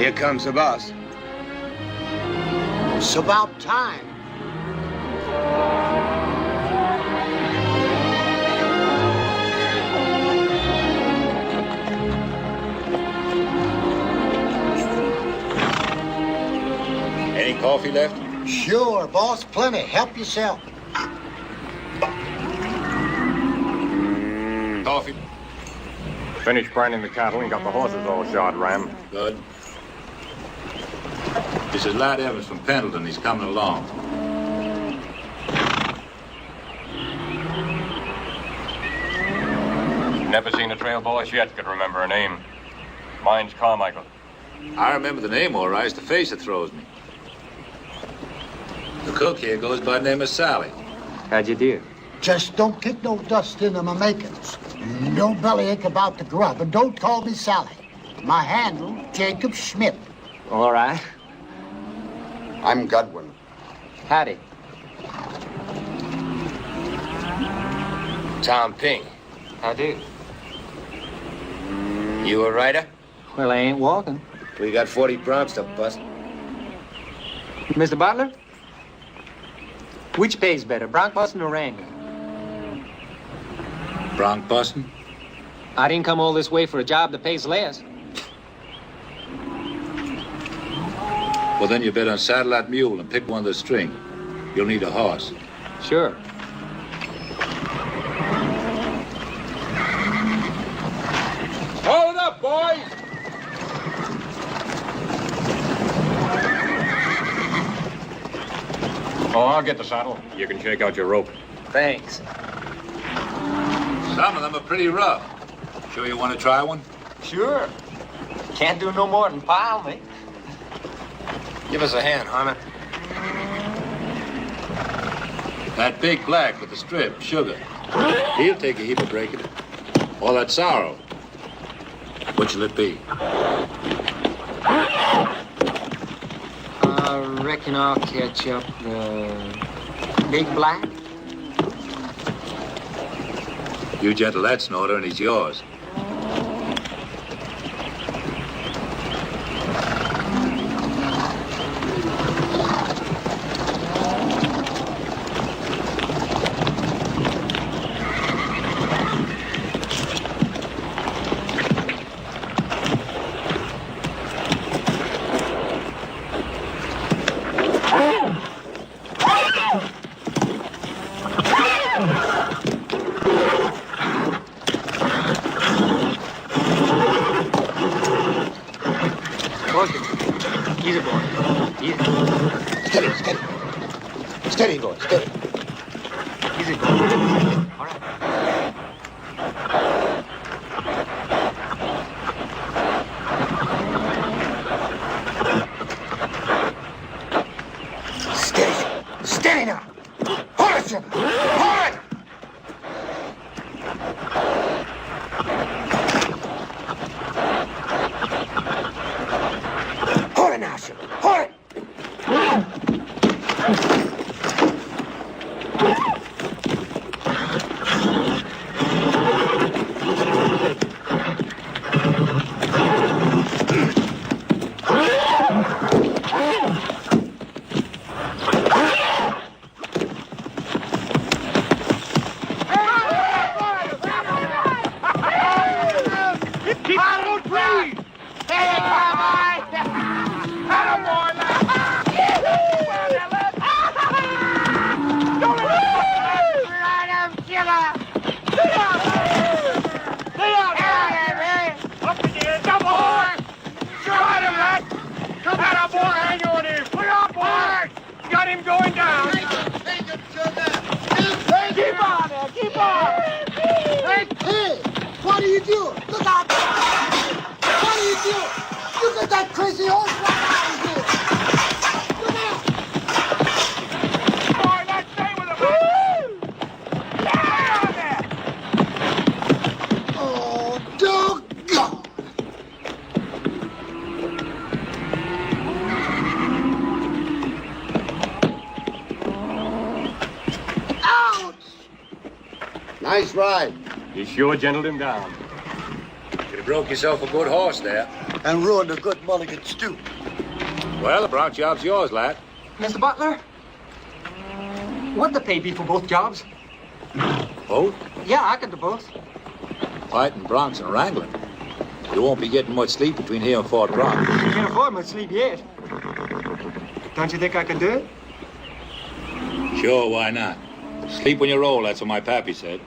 Here comes the boss. It's about time. Any coffee left? Sure, boss. Plenty. Help yourself. Coffee. Finished branding the cattle and got the horses all shod, Ram. Good. This is Lad Evans from Pendleton. He's coming along. Never seen a trail boss yet could remember her name. Mine's Carmichael. I remember the name all right. It's the face that throws me. The cook here goes by the name of Sally. How'd you do? Just don't kick no dust into my makings. No bellyache about the grub, and don't call me Sally. My handle, Jacob Schmidt. All right. I'm Godwin. Howdy. Tom Ping. How do? You a writer? Well, I ain't walking. We got 40 broncs to bust. Mr. Butler? Which pays better, bronc busting or wrangling? Bronc busting? I didn't come all this way for a job that pays less. Well, then you better unsaddle that mule and pick one of the string. You'll need a horse. Sure. Hold up, boys! Oh, I'll get the saddle. You can shake out your rope. Thanks. Some of them are pretty rough. Sure you want to try one? Sure. Can't do no more than pile me. Give us a hand, Harmon. That big black with the strip, Sugar. He'll take a heap of breaking it. All that sorrow. Which'll it be? I reckon I'll catch up the big black. You gentle that snorter and he's yours. Easy, boy. Easy. Steady, steady. Steady, boy, steady. Easy, boy. All right. Steady. Steady now. Hold it, Sugar. Hold it. Hold it now, Sugar. Hold it. What are you doing? Look out! What are you doing? You get that crazy horse right out of here! Look out! Boy, let's stay with him! Woo! Yeah, on there! Oh, doggone! Ouch! Nice ride. You sure gentled him down. Should have broke yourself a good horse there. And ruined a good mulligan stew. Well, the bronc job's yours, lad. Mr. Butler? What the pay be for both jobs? Both? Yeah, I can do both. Fighting broncs and wrangling. You won't be getting much sleep between here and Fort Bronx. I can't afford much sleep yet. Don't you think I can do it? Sure, why not? Sleep when you roll, that's what my pappy said.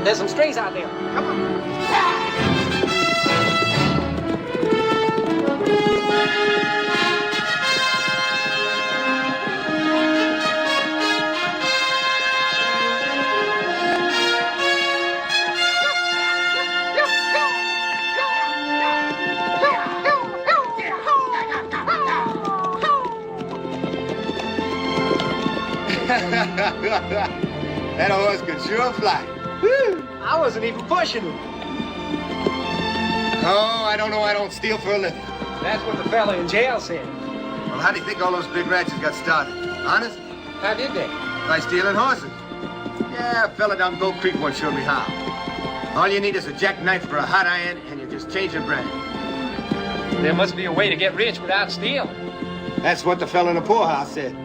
There's some strays out there. Come on. That horse could sure fly. I wasn't even pushing him. Oh, I don't know. I don't steal for a living. That's what the fella in jail said. Well, how do you think all those big ranches got started? Honest? How did they? By stealing horses. Yeah, a fella down Gold Creek once showed me how. All you need is a jackknife for a hot iron, and you just change your brand. There must be a way to get rich without stealing. That's what the fella in the poorhouse said.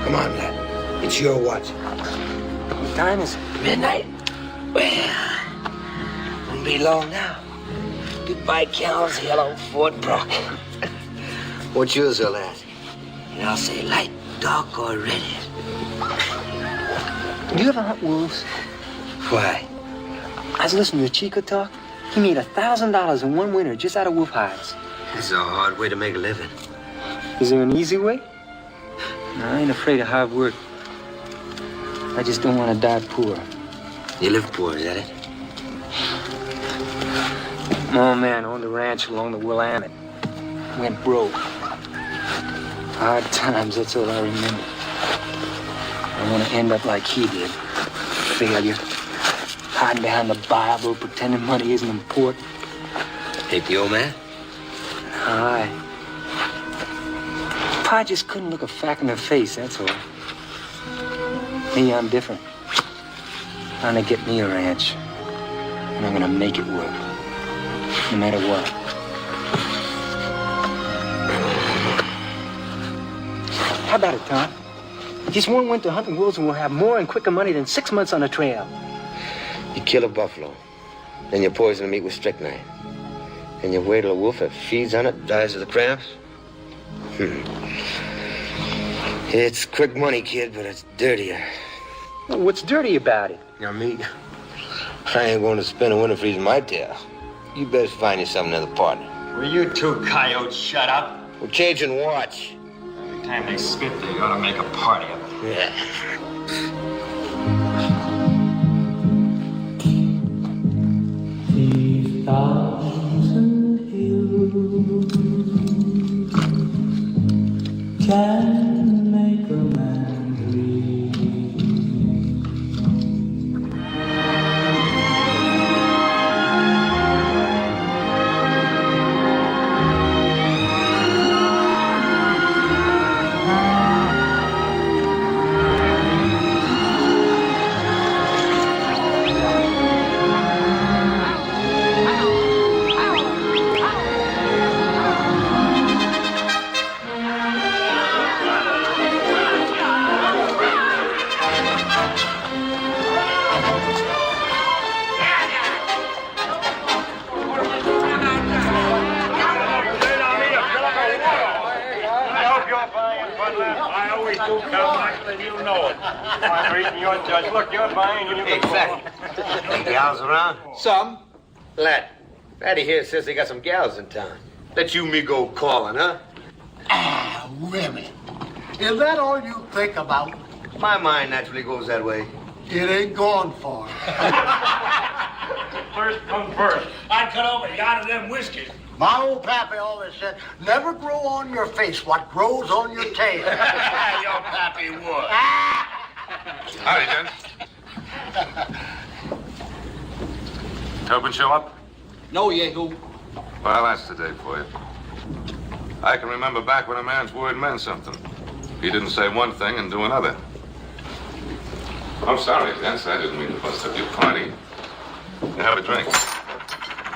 Come on, lad. It's your watch. What time is it? Midnight? Well, won't be long now. Goodbye, cows. Hello, Fort Brock. What's yours, lad? And I'll say light, dark, or red. Do you ever hunt wolves? Why? I was listening to Chico talk. He made $1,000 in one winter just out of wolf hides. This is a hard way to make a living. Is there an easy way? No, I ain't afraid of hard work. I just don't want to die poor. You live poor, is that it? My old man owned a ranch along the Willamette. Went broke. Hard times, that's all I remember. I want to end up like he did. Failure. Hiding behind the Bible, pretending money isn't important. Hate the old man? Aye. Pa just couldn't look a fact in the face, that's all. Me, I'm different. I'm gonna get me a ranch. And I'm gonna make it work. No matter what. How about it, Tom? Just one winter hunting wolves and we'll have more and quicker money than 6 months on the trail. You kill a buffalo, then you poison the meat with strychnine. Then you wait till a wolf that feeds on it dies of the cramps. It's quick money, kid, but it's dirtier. Well, what's dirty about it? You know me? I ain't going to spend a winter freezing my tail. You best find yourself another partner. Will you two coyotes shut up? We're changing watch. Every time they spit, they ought to make a party of it. Yeah. These thousand hills can make a man dream. school complex, and you know it. I'm reading your judge. Look, you're buying and you Hey, can Fatty. Any gals around? Some. Lad, Fatty here says they got some gals in town. Let you and me go calling, huh? Ah, women. Is that all you think about? My mind naturally goes that way. It ain't going far. First come first. I'd cut over a yard of them whiskeys. My old pappy always said, never grow on your face what grows on your tail. Your pappy would. Howdy, gents. Tobin show up? No, Yehu. Well, that's the day for you. I can remember back when a man's word meant something. He didn't say one thing and do another. I'm sorry, gents. I didn't mean to bust up your party. You have a drink.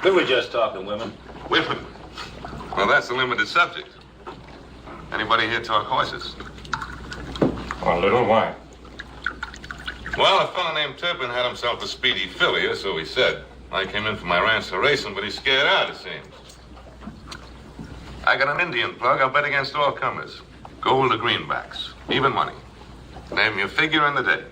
We were just talking women. Women. Well, that's a limited subject. Anybody here talk horses? A little wine. Well, a fellow named Turpin had himself a speedy filly, or so he said. I came in for my ranch to race him, but he's scared out, it seems. I got an Indian plug. I'll bet against all comers. Gold or greenbacks. Even money. Name your figure and the day.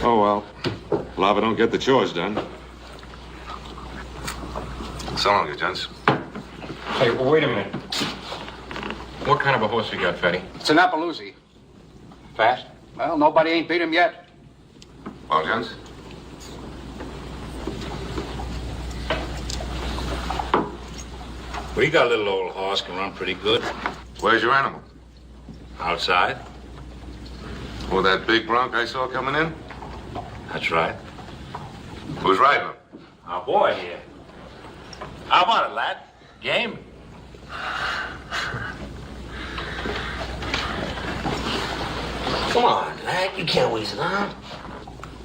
Oh, well. Lava don't get the chores done. So long, you gents. Hey, wait a minute. What kind of a horse you got, Fatty? It's an Appaloosie. Fast? Well, nobody ain't beat him yet. Well, gents. We got a little old horse, can run pretty good. Where's your animal? Outside. Oh, that big bronc I saw coming in? That's right. Who's riding him? Our boy here. How about it, lad? Game? Come on, lad. You can't waste it on.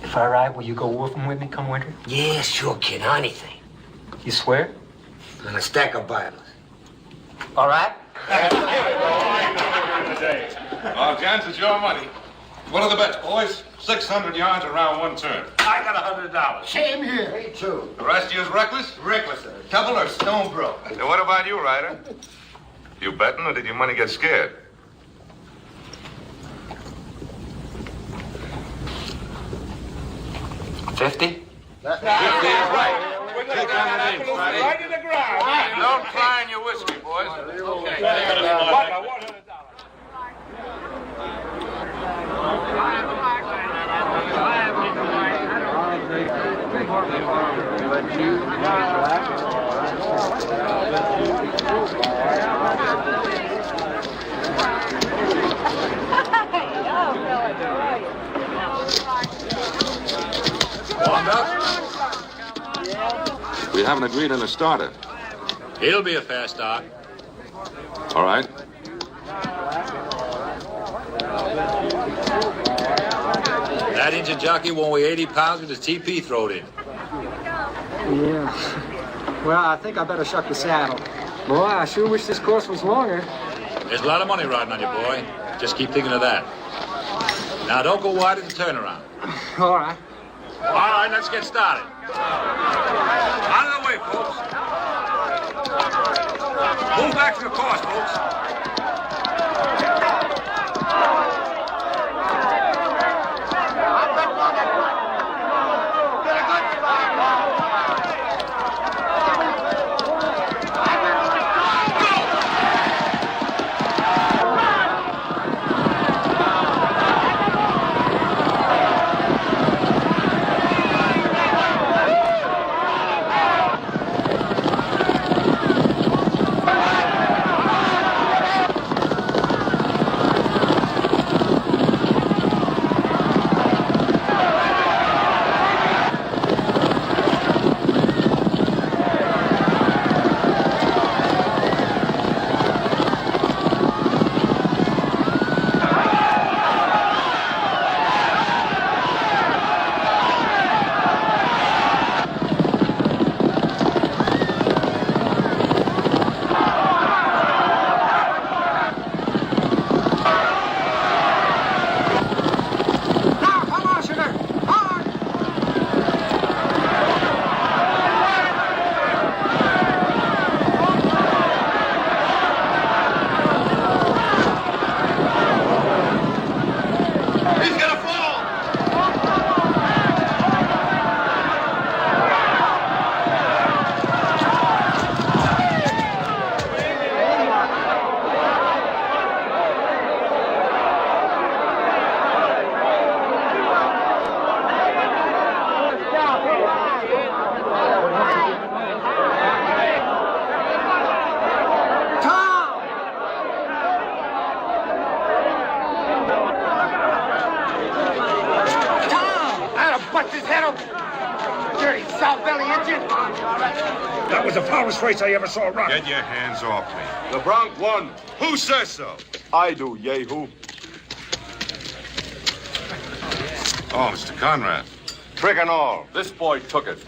If I ride, will you go wolfing with me come winter? Yeah, sure, kid. Anything. You swear? And a stack of Bibles. All right. Oh, gents, it's your money. What are the bets, boys? 600 yards around one turn. I got $100. Same here. Me too. The rest of you is reckless? Reckless. Double or stone broke. And what about you, Ryder? You betting, or did your money get scared? $50? Right in the ground. Don't cry in your whiskey, boys. We haven't agreed on a starter. He'll be a fast start. All right. That engine jockey won't weigh 80 pounds with his TP thrown in. Yeah. Well, I think I better shuck the saddle. Boy, I sure wish this course was longer. There's a lot of money riding on you, boy. Just keep thinking of that. Now, don't go wide in the turnaround. All right. All right, let's get started. Out of the way, folks. Move back to the course, folks. bust his head open. Dirty South Valley engine. That was the foulest race I ever saw run. Get your hands off me. The Bronx won. Who says so? I do, Yehu. Oh, Mr. Conrad. Trick and all. This boy took it.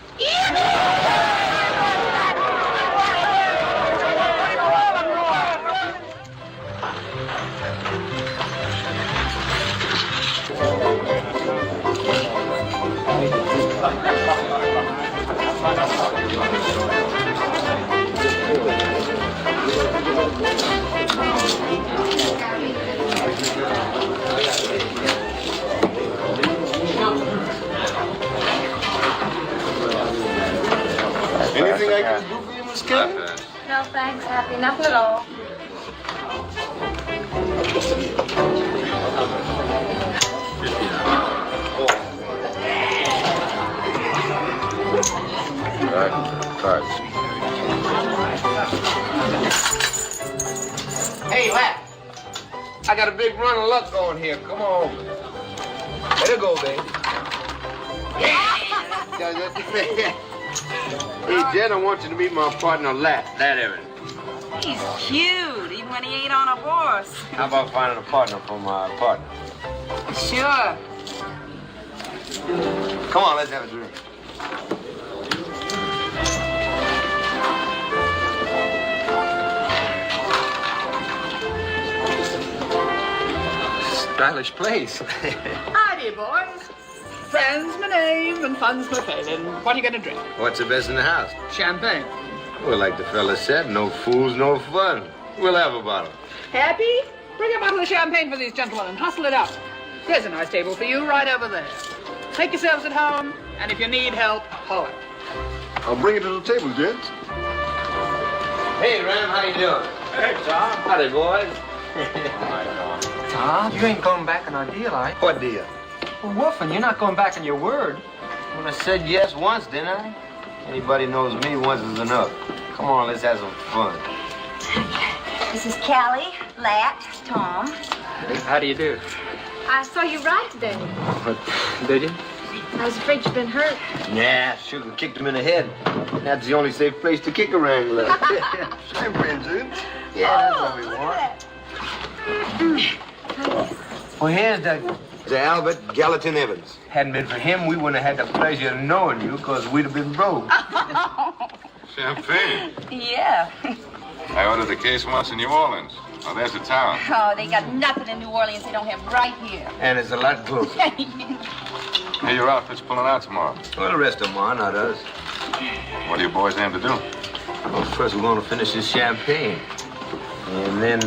Anything I can do for you, Miss Kelly? No, thanks, Happy. Nothing at all. Hey, lad. I got a big run of luck going here. Come on. Let it go, baby. Hey, Jen, I want you to meet my partner, Lad Evans. He's cute, even when he ain't on a horse. How about finding a partner for my partner? Sure. Come on, let's have a drink. Stylish place. Howdy, boys. Friends my name and fun's my failing. What are you gonna drink? What's the best in the house? Champagne. Well, like the fella said, no fools, no fun. We'll have a bottle. Happy? Bring a bottle of champagne for these gentlemen and hustle it up. There's a nice table for you right over there. Take yourselves at home, and if you need help, holler. I'll bring it to the table, gents. Hey, Ram, how you doing? Hey, Tom. Howdy, boys. Tom, you ain't going back on our deal, are you? What deal? Well, Wolfen, you're not going back on your word. Well, I said yes once, didn't I? Anybody knows me, once is enough. Come on, let's have some fun. This is Callie, Lat, Tom. How do you do? I saw you ride today. Did you? I was afraid you'd been hurt. Nah, Sugar kicked him in the head. That's the only safe place to kick a wrangler. Champagne, gents. Yeah, that's what we want. Well, here's the Albert Gallatin Evans. Hadn't been for him, we wouldn't have had the pleasure of knowing you, because we'd have been broke. Champagne. Yeah. I ordered a case once in New Orleans. Oh, there's the town. Oh, they got nothing in New Orleans they don't have right here. And it's a lot closer. Hey, your outfit's pulling out tomorrow. Well, the rest of them are, not us. What do you boys aim to do? Well, first we're going to finish this champagne. And then,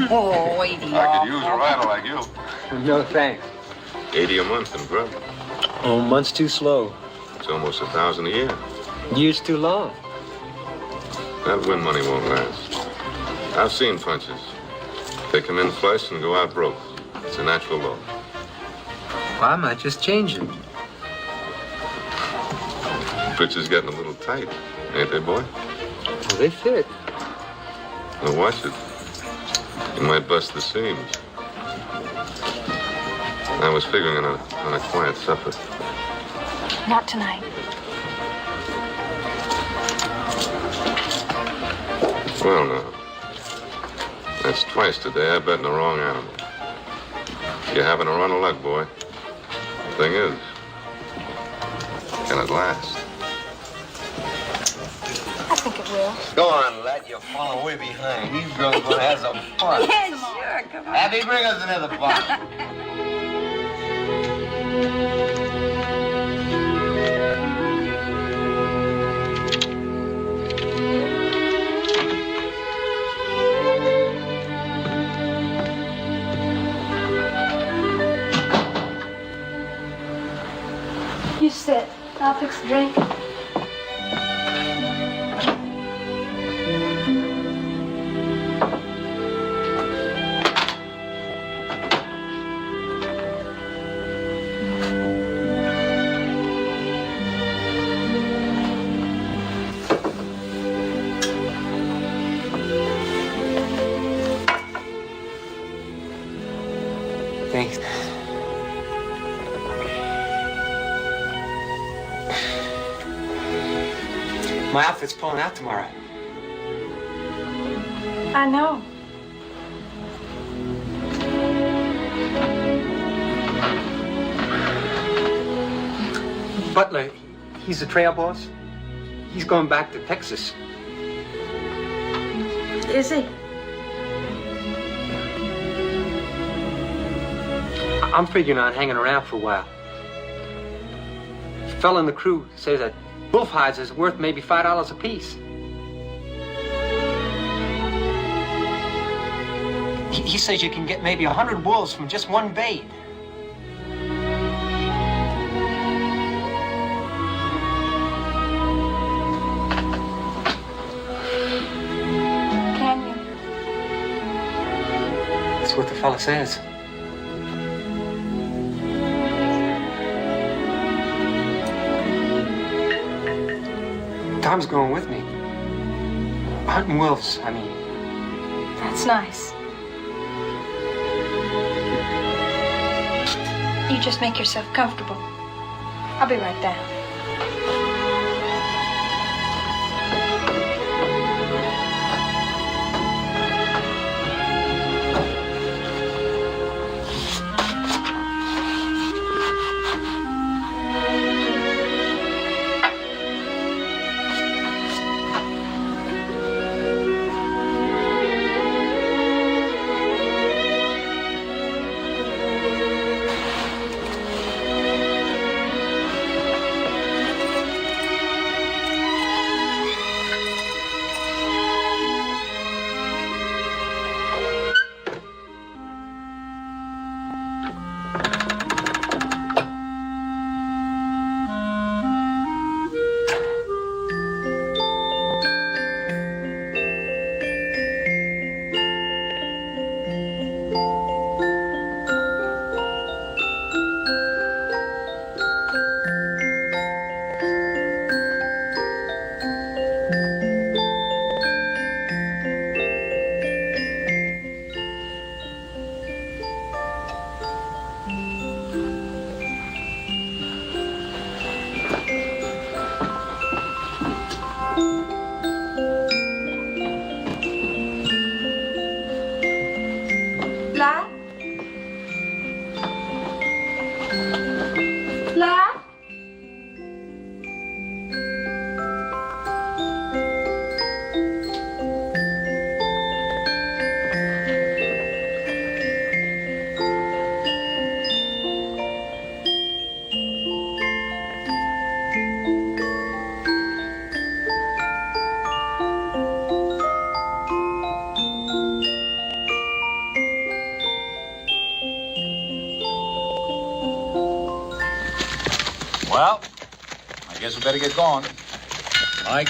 Oh, wait. I could use a rider like you. No, thanks. 80 a month in grub. Oh, month's too slow. It's almost 1,000 a year. Year's too long. That win money won't last. I've seen punches. They come in flush and go out broke. It's a natural law. Well, I might just change it. Britches getting a little tight, ain't they, boy? Well, they fit. Now watch it. You might bust the seams. I was figuring on a quiet supper. Not tonight. Well, now. That's twice today I bet in the wrong animal. You're having a run of luck, boy. Thing is, can it last? I think it will. go on, lad, you're falling way behind. These girls gonna have some fun. Yeah, sure, come on. Abby, bring us another bottle. You sit. I'll fix the drink. Thanks. My outfit's pulling out tomorrow. I know. Butler, he's the trail boss. He's going back to Texas. Is he? I'm figuring on hanging around for a while. A fella in the crew says that wolf hides is worth maybe $5 a piece. He says you can get maybe 100 wolves from just one bait. Can you? That's what the fella says. Tom's going with me. Hunting wolves, I mean. That's nice. You just make yourself comfortable. I'll be right down. Well, I guess we better get going. Mike?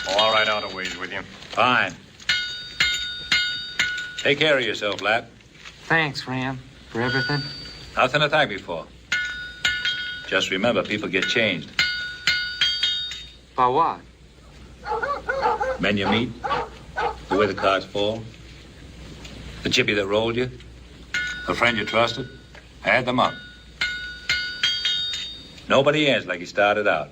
Oh, I'll ride out a ways with you. Fine. Take care of yourself, lad. Thanks, Ram, for everything. Nothing to thank me for. Just remember, people get changed. By what? Men you meet, the way the cards fall, the chippy that rolled you, the friend you trusted, add them up. Nobody ends like he started out.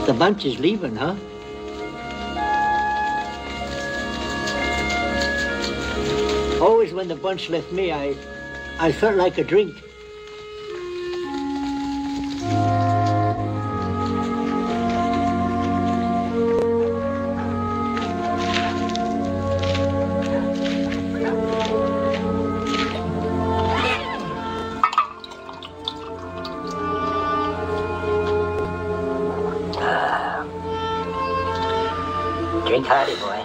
The bunch is leaving, huh? Always when the bunch left me, I felt like a drink. Drink hearty, boy.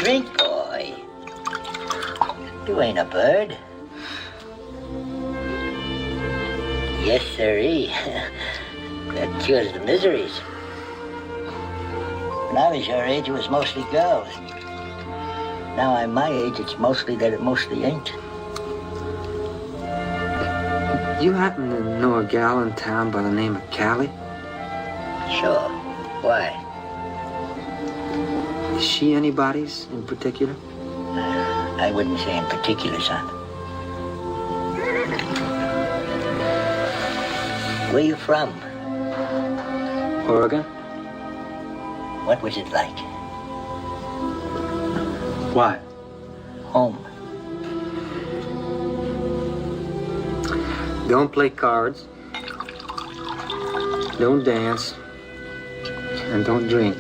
Drink, boy. You ain't a bird. Yes, sirree. That cures the miseries. When I was your age, it was mostly girls. Now I'm my age, it's mostly that it mostly ain't. You happen to know a gal in town by the name of Callie? Sure. Why? Is she anybody's in particular? I wouldn't say in particular, son. Where you from? Oregon? What was it like? What? Home. Don't play cards. Don't dance. And don't drink.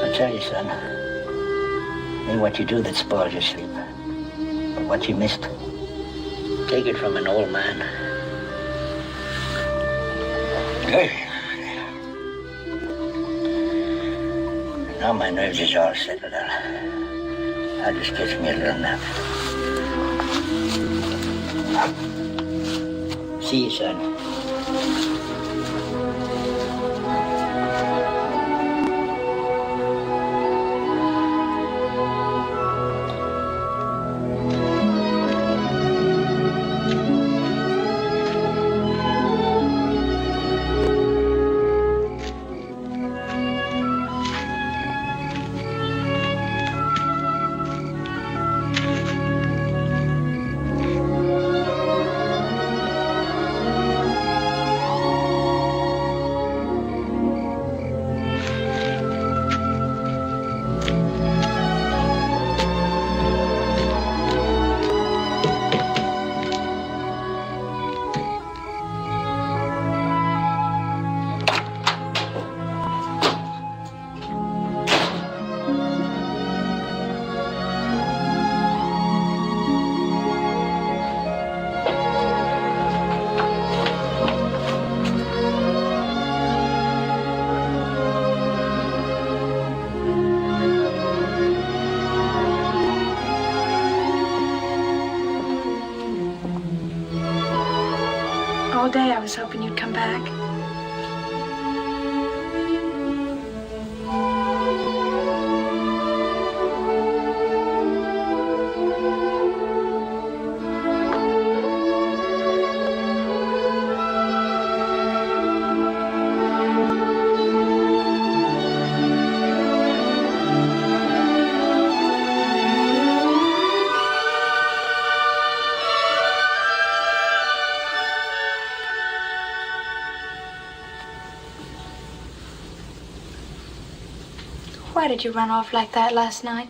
I'll tell you, son. Ain't what you do that spoils your sleep, but what you missed. Take it from an old man. Hey. Now my nerves is all settled out. I'll just catch me a little nap. See you, son. All day I was hoping you'd come back. Why did you run off like that last night?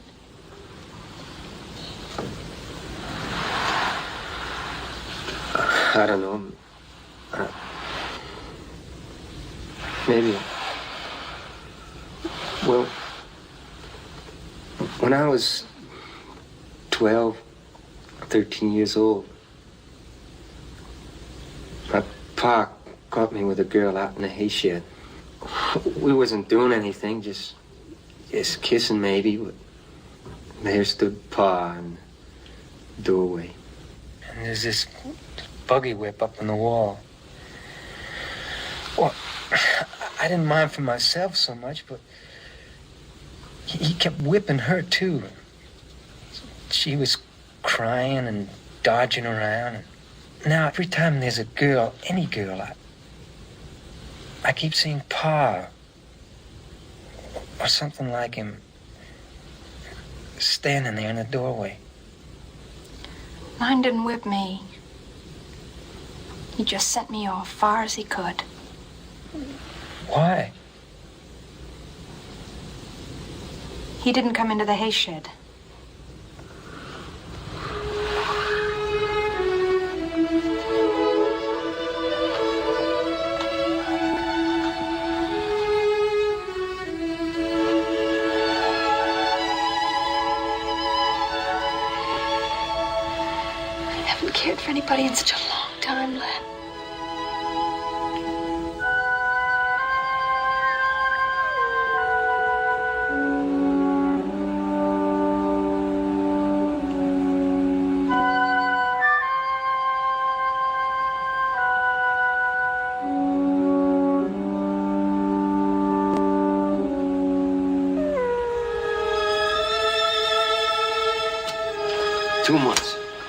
I don't know. Maybe. Well, when I was 12, 13 years old, my pa caught me with a girl out in the hay shed. We wasn't doing anything, just kissing maybe, but there stood Pa in the doorway. And there's this buggy whip up on the wall. Well, I didn't mind for myself so much, but he kept whipping her too. She was crying and dodging around. Now every time there's a girl, any girl, I keep seeing Pa or something like him standing there in the doorway. Mine didn't whip me. He just sent me off far as he could. Why? He didn't come into the hay shed. I haven't cared for anybody in such a long time, Len.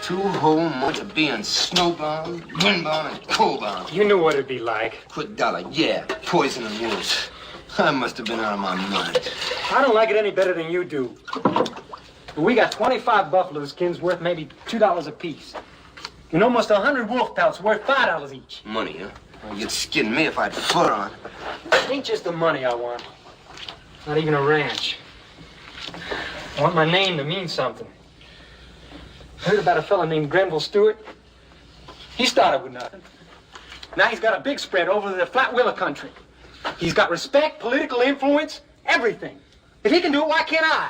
2 whole months of being snowbound, windbound, and coldbound. You knew what it'd be like. Put dollar, yeah, poison and wolves. I must have been out of my mind. I don't like it any better than you do. We got 25 buffalo skins worth maybe $2 a piece. And almost 100 wolf pelts worth $5 each. Money, huh? Well, you'd skin me if I had fur on. It ain't just the money I want. Not even a ranch. I want my name to mean something. Heard about a fella named Grenville Stewart? He started with nothing. Now he's got a big spread over the Flat Willow country. He's got respect, political influence, everything. If he can do it, why can't I?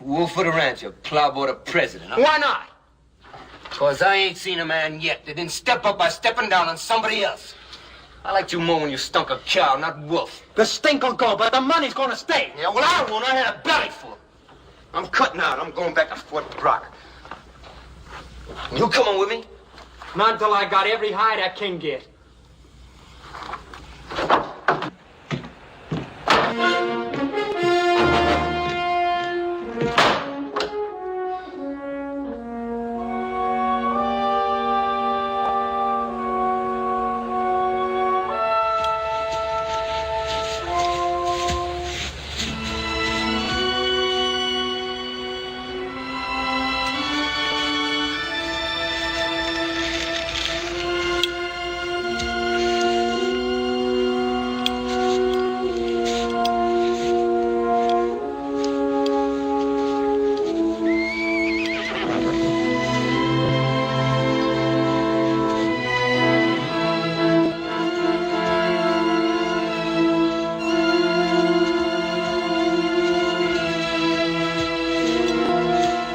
Wolf of the Rancher, plowboy the president, huh? Why not? 'Cause I ain't seen a man yet that didn't step up by stepping down on somebody else. I liked you more when you stunk a cow, not wolf. The stink will go, but the money's gonna stay. Yeah, well, I won't. I had a belly full. I'm cutting out. I'm going back to Fort Brock. You coming with me? Not until I got every hide I can get.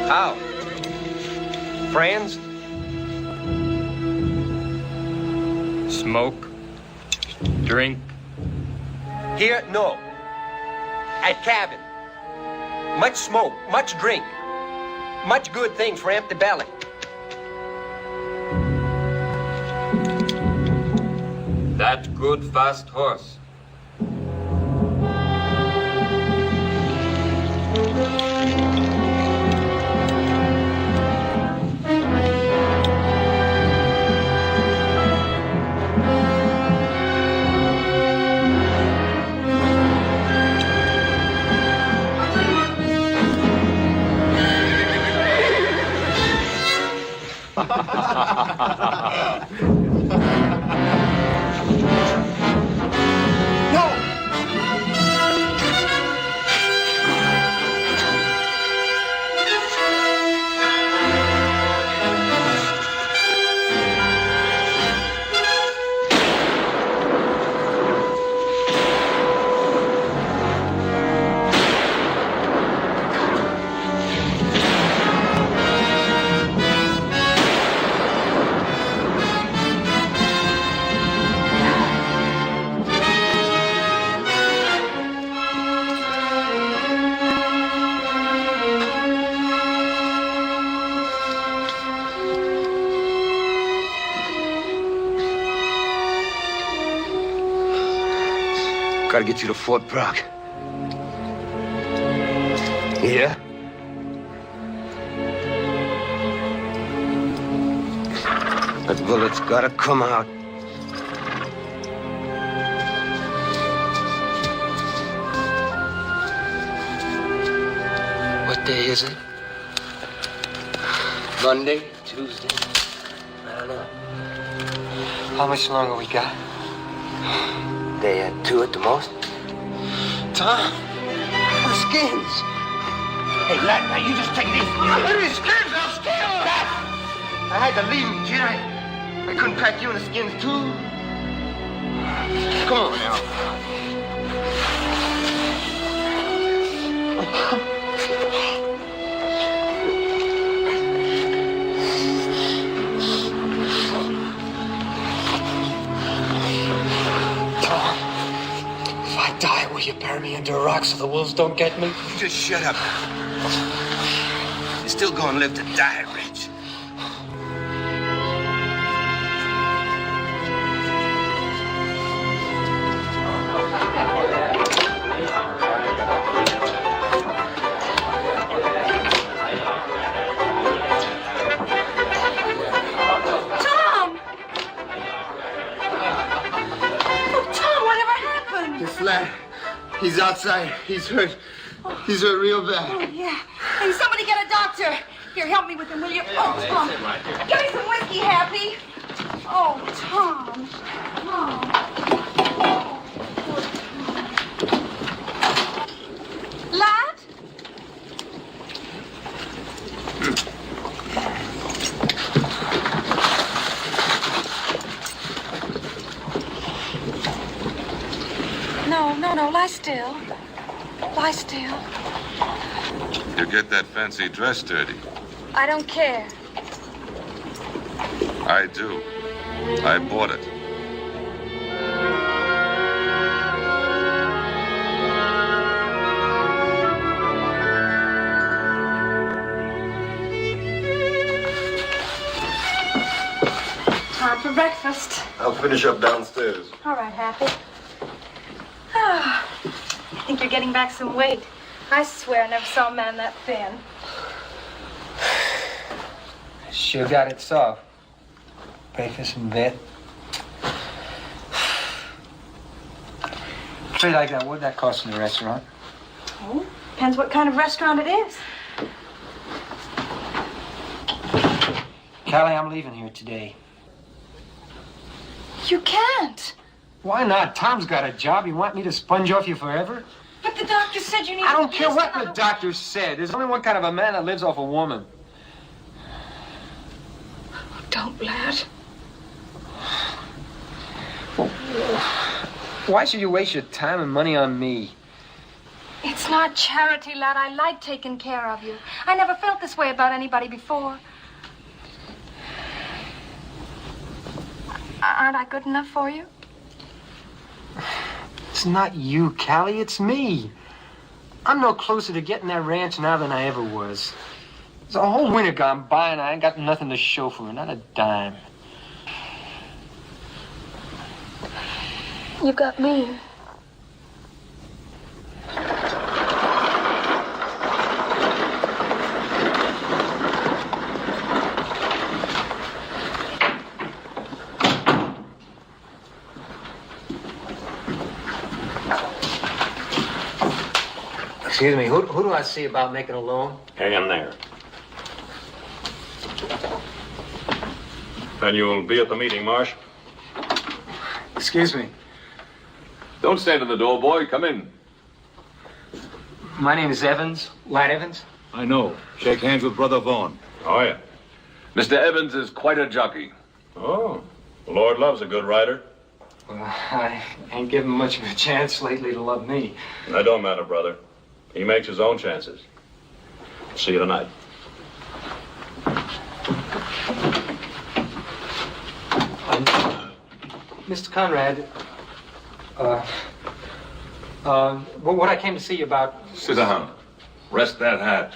How? Friends? Smoke? Drink? Here, no. At cabin. Much smoke, much drink. Much good things for empty belly. That good fast horse. Gotta get you to Fort Brock. Yeah? That bullet's gotta come out. What day is it? Monday? Tuesday? I don't know. How much longer we got? Day or 2 at the most. Tom, The skins. Hey, lad, now you just take it easy. Let me skins, I'll steal them. I had to leave them, Jim. I couldn't pack you in the skins, too. Come on now. If I die, will you bury me under a rock so the wolves don't get me? You just shut up. You're still gonna live to die, Rich. Flat. He's outside. He's hurt. He's hurt real bad. Oh, yeah. Hey, somebody get a doctor. Here, help me with him, will you? Oh, Tom. Give me some whiskey, Happy. Oh, Tom. Lad? No, lie still. Lie still. You get that fancy dress dirty. I don't care. I do. I bought it. Time for breakfast. I'll finish up downstairs. All right, Happy. I think you're getting back some weight. I swear I never saw a man that thin. Sure got it soft. Breakfast in bed. Straight like that, what'd that cost in the restaurant? Oh, depends what kind of restaurant it is. Callie, I'm leaving here today. You can't. Why not? Tom's got a job. You want me to sponge off you forever? But the doctor said you need I don't to care least what the another- doctor said. There's only one kind of a man that lives off a woman. Don't, lad. Why should you waste your time and money on me? It's not charity, lad. I like taking care of you. I never felt this way about anybody before. Aren't I good enough for you? It's not you, Callie. It's me. I'm no closer to getting that ranch now than I ever was. There's a whole winter gone by and I ain't got nothing to show for it, not a dime. You got me. Excuse me, who do I see about making a loan? Hang in there. Then you'll be at the meeting, Marsh. Excuse me. Don't stand at the door, boy. Come in. My name is Evans, Lad Evans. I know. Shake hands with Brother Vaughn. Oh, yeah. Mr. Evans is quite a jockey. Oh, the Lord loves a good rider. Well, I ain't given much of a chance lately to love me. That don't matter, brother. He makes his own chances. See you tonight. Mr. Conrad, what I came to see you about... Sit down. Rest that hat.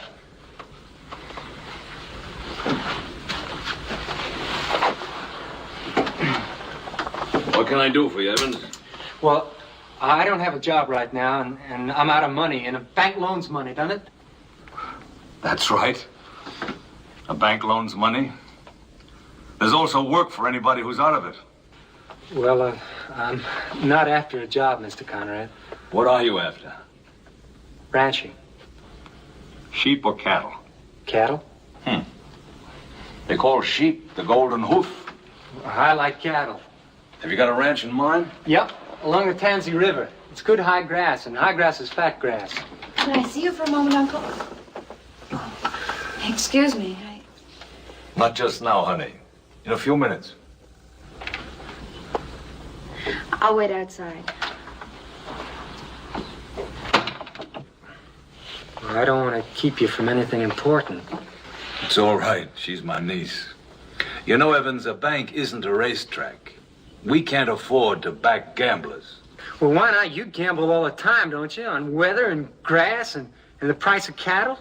What can I do for you, Evans? Well, I don't have a job right now, and I'm out of money, and a bank loans money, doesn't it? That's right. A bank loans money. There's also work for anybody who's out of it. Well, I'm not after a job, Mr. Conrad. What are you after? Ranching. Sheep or cattle? Cattle? They call sheep the golden hoof. I like cattle. Have you got a ranch in mind? Yep, along the Tansy River. It's good high grass, and high grass is fat grass. Can I see you for a moment, Uncle? Excuse me. Not just now, honey. In a few minutes. I'll wait outside. I don't want to keep you from anything important. It's all right. She's my niece. You know, Evans, a bank isn't a racetrack. We can't afford to back gamblers. Well, why not? You gamble all the time, don't you? On weather and grass and the price of cattle?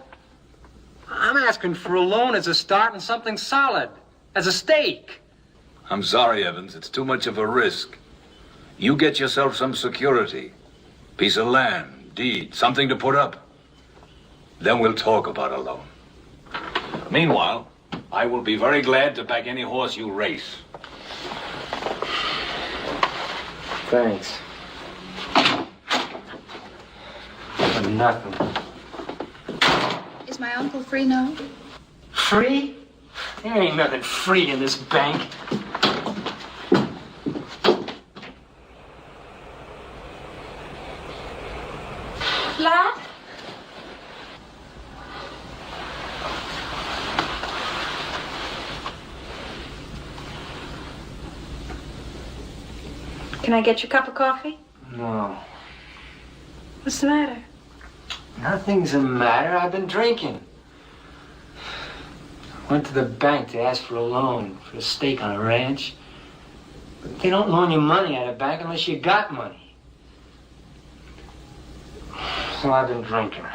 I'm asking for a loan as a start and something solid, as a stake. I'm sorry, Evans. It's too much of a risk. You get yourself some security. Piece of land, deed, something to put up. Then we'll talk about a loan. Meanwhile, I will be very glad to back any horse you race. Thanks. nothing. Is my uncle free now? Free? There ain't nothing free in this bank. Lad? Can I get you a cup of coffee? No. What's the matter? Nothing's the matter. I've been drinking. Went to the bank to ask for a loan for a stake on a ranch. But they don't loan you money at a bank unless you got money. So I've been drinking.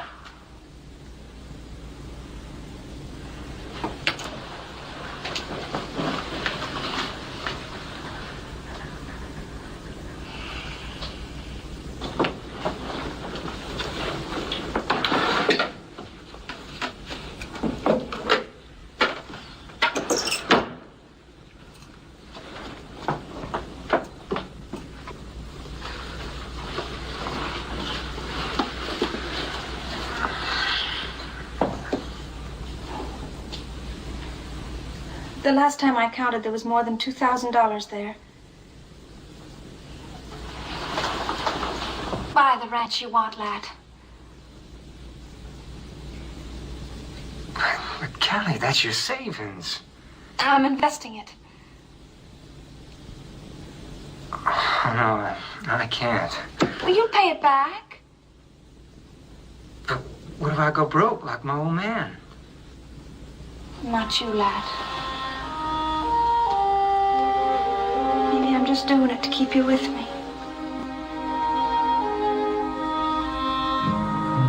The last time I counted, there was more than $2,000 there. Buy the ranch you want, lad. But Callie, that's your savings. I'm investing it. Oh, no, I can't. Well, you'll pay it back. But what if I go broke like my old man? Not you, lad. Maybe I'm just doing it to keep you with me.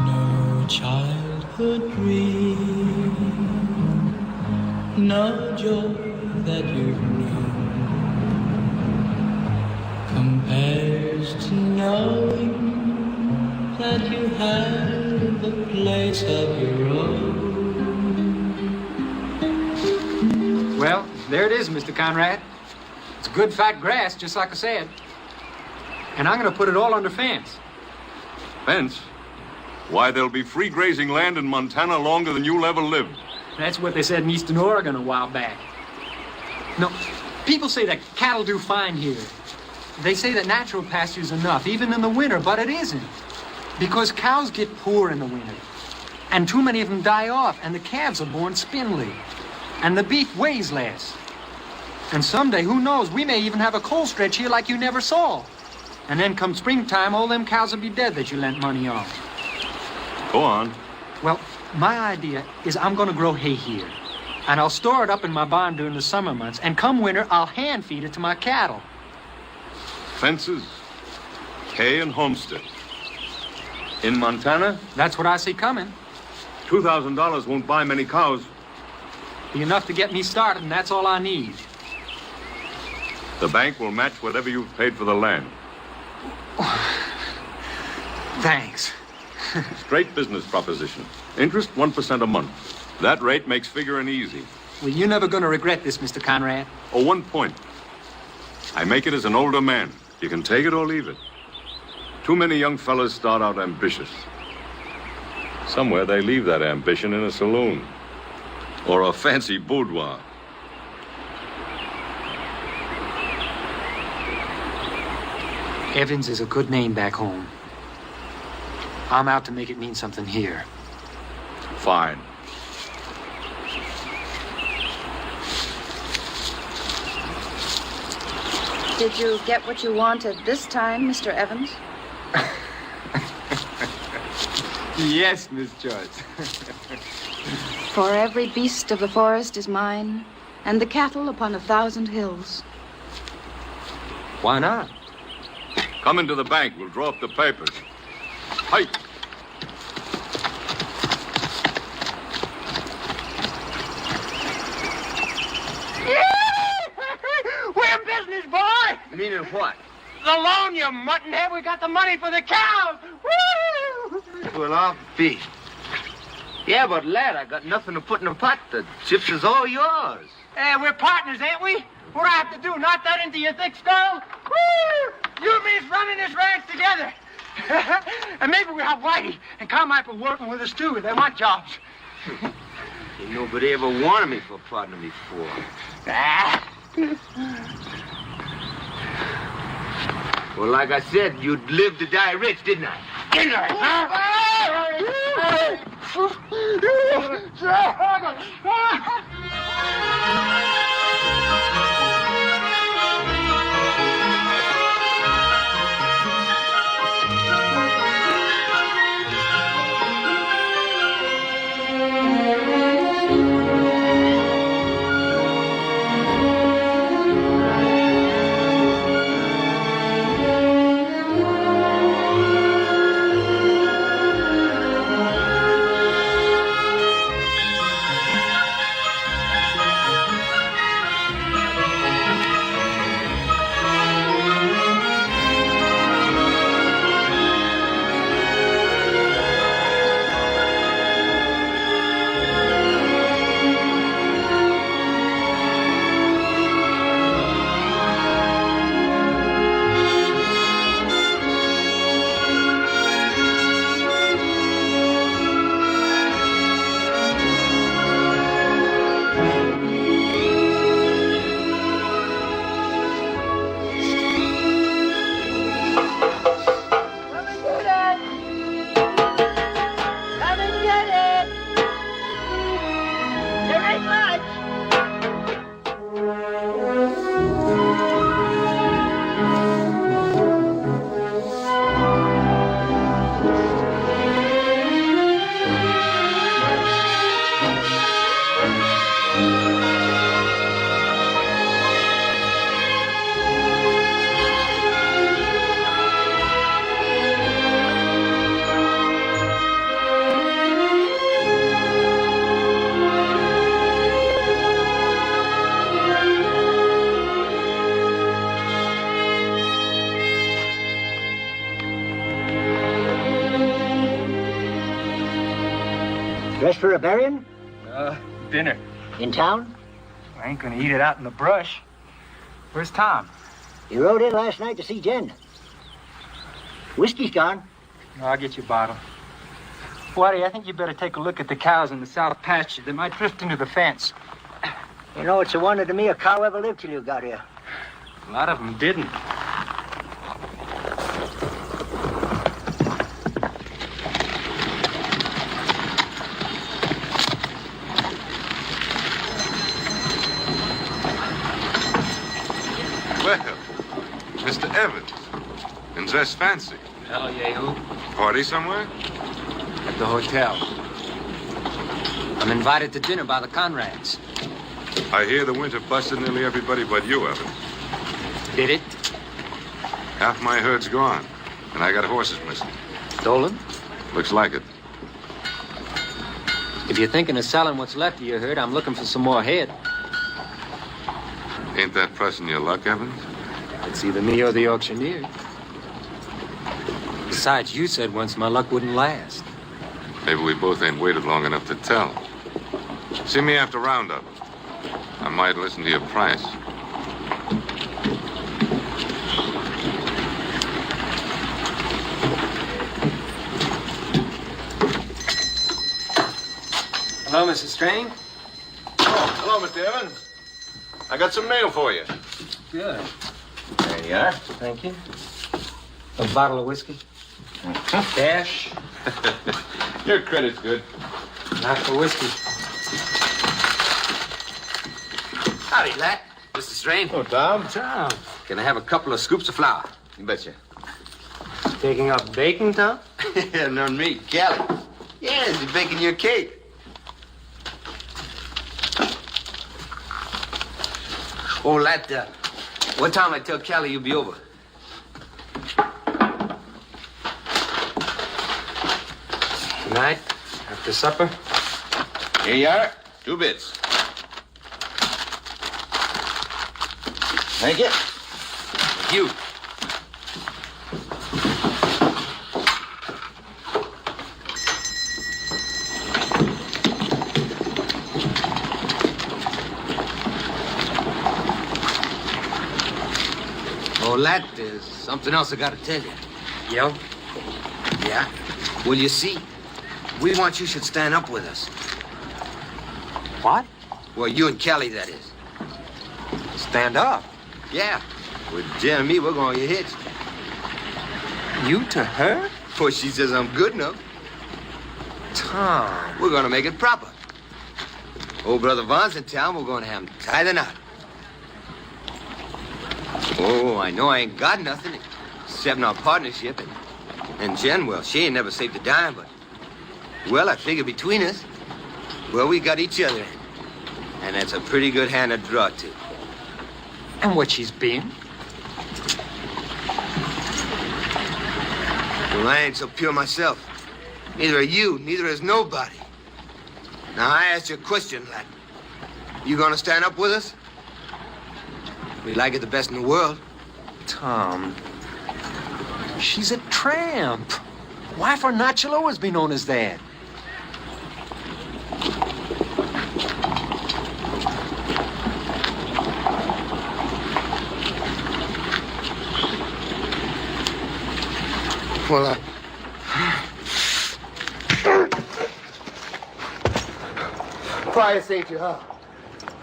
No childhood dream, no joy that you've known compares to knowing that you have a place of your own. Well, there it is, Mr. Conrad. It's good fat grass, just like I said. And I'm going to put it all under fence. Fence? Why, there'll be free grazing land in Montana longer than you'll ever live. That's what they said in Eastern Oregon a while back. No, people say that cattle do fine here. They say that natural pasture's enough, even in the winter, but it isn't. Because cows get poor in the winter. And too many of them die off, and the calves are born spindly. And the beef weighs less. And someday, who knows, we may even have a coal stretch here like you never saw. And then come springtime, all them cows will be dead that you lent money on. Go on. Well, my idea is I'm going to grow hay here. And I'll store it up in my barn during the summer months. And come winter, I'll hand feed it to my cattle. Fences, hay and homestead. In Montana? That's what I see coming. $2,000 won't buy many cows. Be enough to get me started, and that's all I need. The bank will match whatever you've paid for the land. Thanks. Straight business proposition. Interest 1% a month. That rate makes figuring easy. Well, you're never going to regret this, Mr. Conrad. Oh, one point. I make it as an older man. You can take it or leave it. Too many young fellas start out ambitious. Somewhere they leave that ambition in a saloon. Or a fancy boudoir. Evans is a good name back home. I'm out to make it mean something here. Fine. Did you get what you wanted this time, Mr. Evans? Yes, Miss Joyce. For every beast of the forest is mine, and the cattle upon 1,000 hills. Why not? Come into the bank. We'll draw up the papers. Hey! We're in business, boy! Meaning what? The loan, you muttonhead. We got the money for the cows. Woo! Well, I'll be. Yeah, but lad, I got nothing to put in the pot. The chips is all yours. Hey, we're partners, ain't we? What do I have to do? Knock that into your thick skull? Woo! You and me's running this ranch together. And maybe we'll have Whitey and Carmichael working with us, too. They want jobs. Ain't nobody ever wanted me for a partner before. Well, like I said, you'd live to die rich, didn't I? Didn't I, Dressed for a burying? Dinner. In town? I ain't gonna eat it out in the brush. Where's Tom? He rode in last night to see Jen. Whiskey's gone. No, I'll get you a bottle. Whitey, I think you better take a look at the cows in the south pasture. They might drift into the fence. You know, it's a wonder to me a cow ever lived till you got here. A lot of them didn't. Well, Mr. Evans, and dressed fancy. Hell, yahoo. Party somewhere? At the hotel. I'm invited to dinner by the Conrads. I hear the winter busted nearly everybody but you, Evans. Did it? Half my herd's gone, and I got horses missing. Stolen? Looks like it. If you're thinking of selling what's left of your herd, I'm looking for some more head. Ain't that pressing your luck, Evans? It's either me or the auctioneer. Besides, you said once my luck wouldn't last. Maybe we both ain't waited long enough to tell. See me after roundup. I might listen to your price. Hello, Mrs. Strain. Oh, hello, Mr. Evans. I got some mail for you. Good. There you are. Thank you. A bottle of whiskey. Cash. Your credit's good. Not for whiskey. Howdy, lad. Mr. Strain. Oh, Tom. Tom. Can I have a couple of scoops of flour? You betcha. Taking up baking, Tom? No, me, Kelly. Yes, you're baking your cake. Oh, lad, what time I tell Kelly you'll be over? Tonight, after supper. Here you are. 2 bits. Thank you. Thank you. Oh, lad, there's something else I gotta tell you. Yo? Yeah? Well, you see, we want you should stand up with us. What? Well, you and Kelly, that is. Stand up? Yeah. With Jen and me, we're going to get hitched. You to her? Well, she says I'm good enough. Tom. We're going to make it proper. Old Brother Vaughn's in town. We're going to have him tie the knot. Oh, I know I ain't got nothing except our partnership. And Jen, well, she ain't never saved a dime, but... Well, I figure between us, well, we got each other. And that's a pretty good hand to draw to. And what she's been? Well, I ain't so pure myself. Neither are you, neither is nobody. Now, I asked you a question, lad. You gonna stand up with us? We like it the best in the world. Tom, she's a tramp. Why for not she'll always be known as that? Well, Pious ain't you, huh?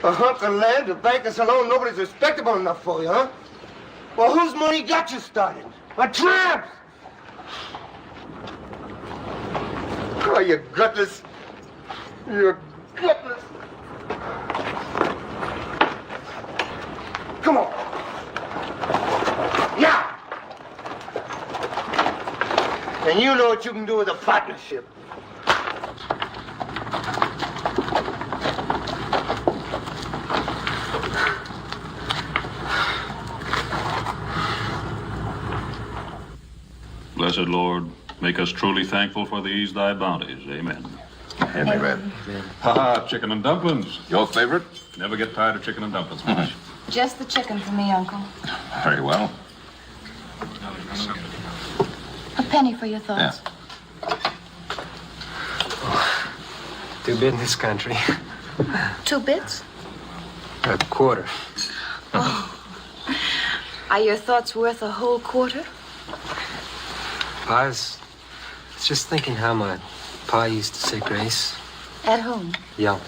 A hunk of land, a bank, and so long, nobody's respectable enough for you, huh? Well, whose money got you started? A tramp! Oh, you gutless. You're gutless. Come on. Yeah! And you know what you can do with a partnership. Blessed Lord, make us truly thankful for these thy bounties. Amen. Amen. Ha-ha, chicken and dumplings. Your favorite? Never get tired of chicken and dumplings much. Just the chicken for me, Uncle. Very well. A penny for your thoughts. Too big in this country. 2 bits? A quarter. Are your thoughts worth a whole quarter? I was just thinking how my pa used to say grace. At home? Yeah.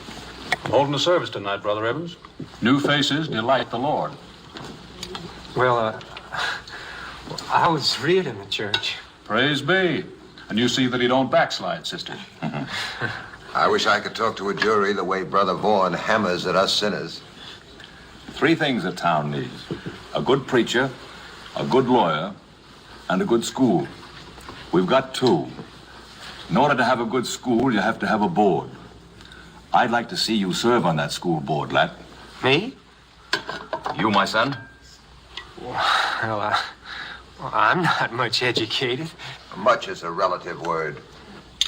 Holding the service tonight, Brother Evans. New faces delight the Lord. Well, I was reared in the church. Praise be. And you see that he don't backslide, sister. I wish I could talk to a jury the way Brother Vaughan hammers at us sinners. 3 things a town needs: a good preacher, a good lawyer, and a good school. We've got 2. In order to have a good school, you have to have a board. I'd like to see you serve on that school board, lad. Me? You, my son? Well, I'm not much educated. Much is a relative word.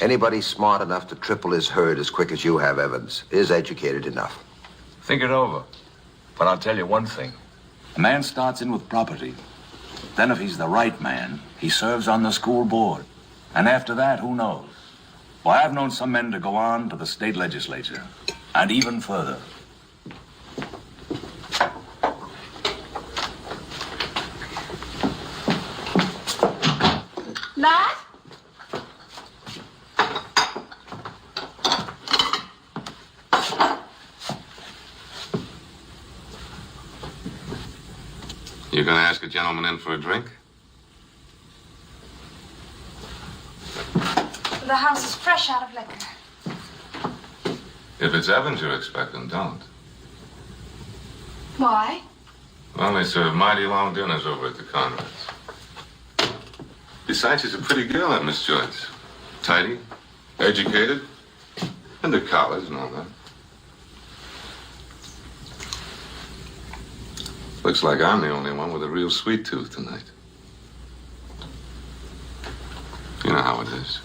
Anybody smart enough to triple his herd as quick as you have, Evans, is educated enough. Think it over. But I'll tell you one thing. A man starts in with property. Then if he's the right man, he serves on the school board. And after that, who knows? Well, I've known some men to go on to the state legislature. And even further. Lad? You gonna ask a gentleman in for a drink? The house is fresh out of liquor. If it's Evans you're expecting, don't. Why? Well, they serve mighty long dinners over at the Conrads. Besides, she's a pretty girl, that Miss Joyce. Tidy, educated, and to college and all that. Looks like I'm the only one with a real sweet tooth tonight. You know how it is.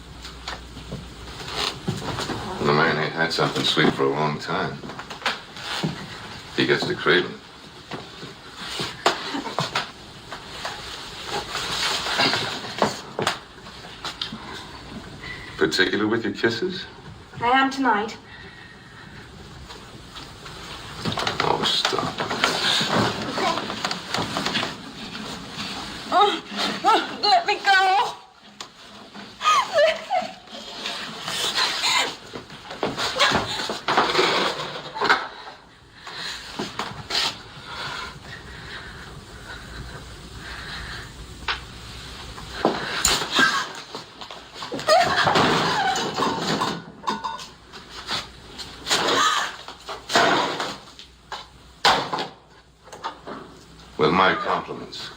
When a man ain't had something sweet for a long time, he gets to craving. Particular with your kisses? I am tonight. Oh, stop. Let me go. my compliments.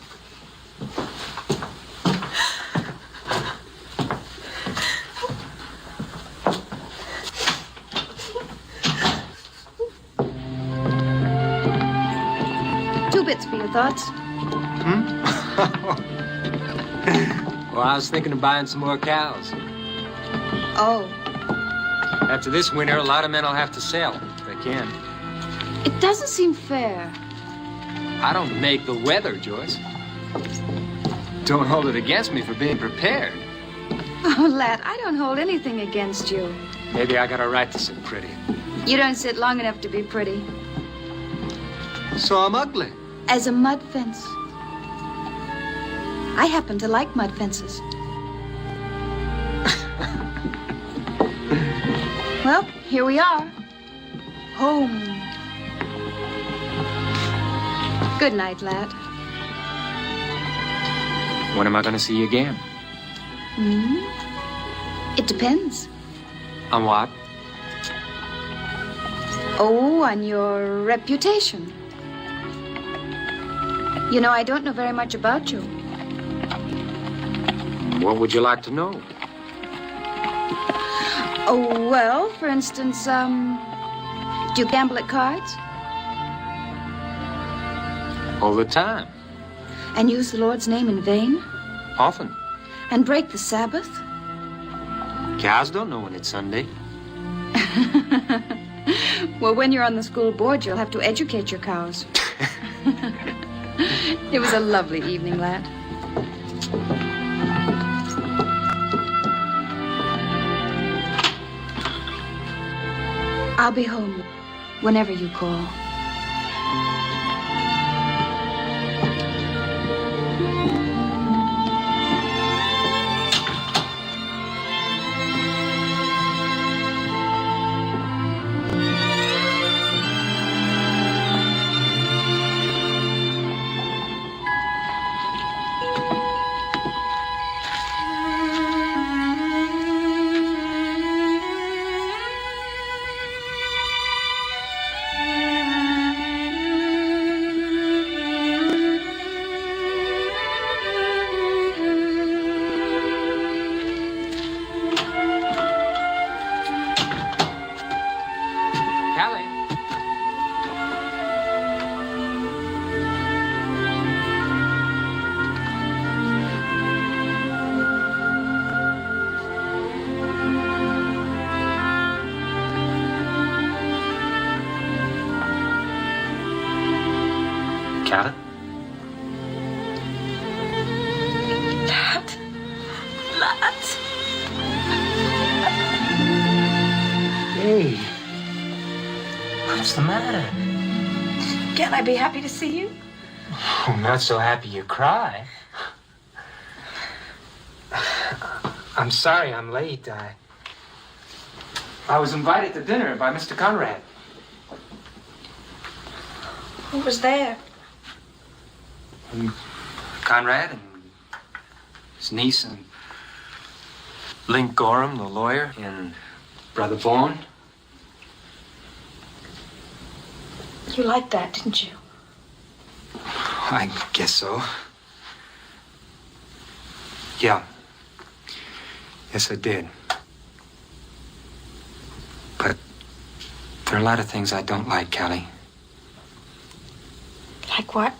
Two bits for your thoughts. Well, I was thinking of buying some more cows. Oh, After this winter, a lot of men will have to sell, if they can. it doesn't seem fair. I don't make the weather, Joyce. Don't hold it against me for being prepared. Oh, lad, I don't hold anything against you. Maybe I got a right to sit pretty. You don't sit long enough to be pretty. So I'm ugly. As a mud fence. I happen to like mud fences. Well, here we are. Home. Good night, lad. When am I going to see you again? It depends. On what? Oh, on your reputation. You know, I don't know very much about you. What would you like to know? Oh, well, for instance, do you gamble at cards? All the time. And use the Lord's name in vain? Often. And break the Sabbath? Cows don't know when it's Sunday. Well, when you're on the school board, you'll have to educate your cows. It was a lovely evening, lad. I'll be home whenever you call. Callie? Lad. Hey. What's the matter? Can't I be happy to see you? Oh, not so happy you cry. I'm sorry I'm late. I was invited to dinner by Mr. Conrad. Who was there? Conrad and his niece and Link Gorham, the lawyer, and Brother Bourne. You liked that, didn't you? I guess so. Yeah. Yes, I did. But there are a lot of things I don't like, Callie. Like what?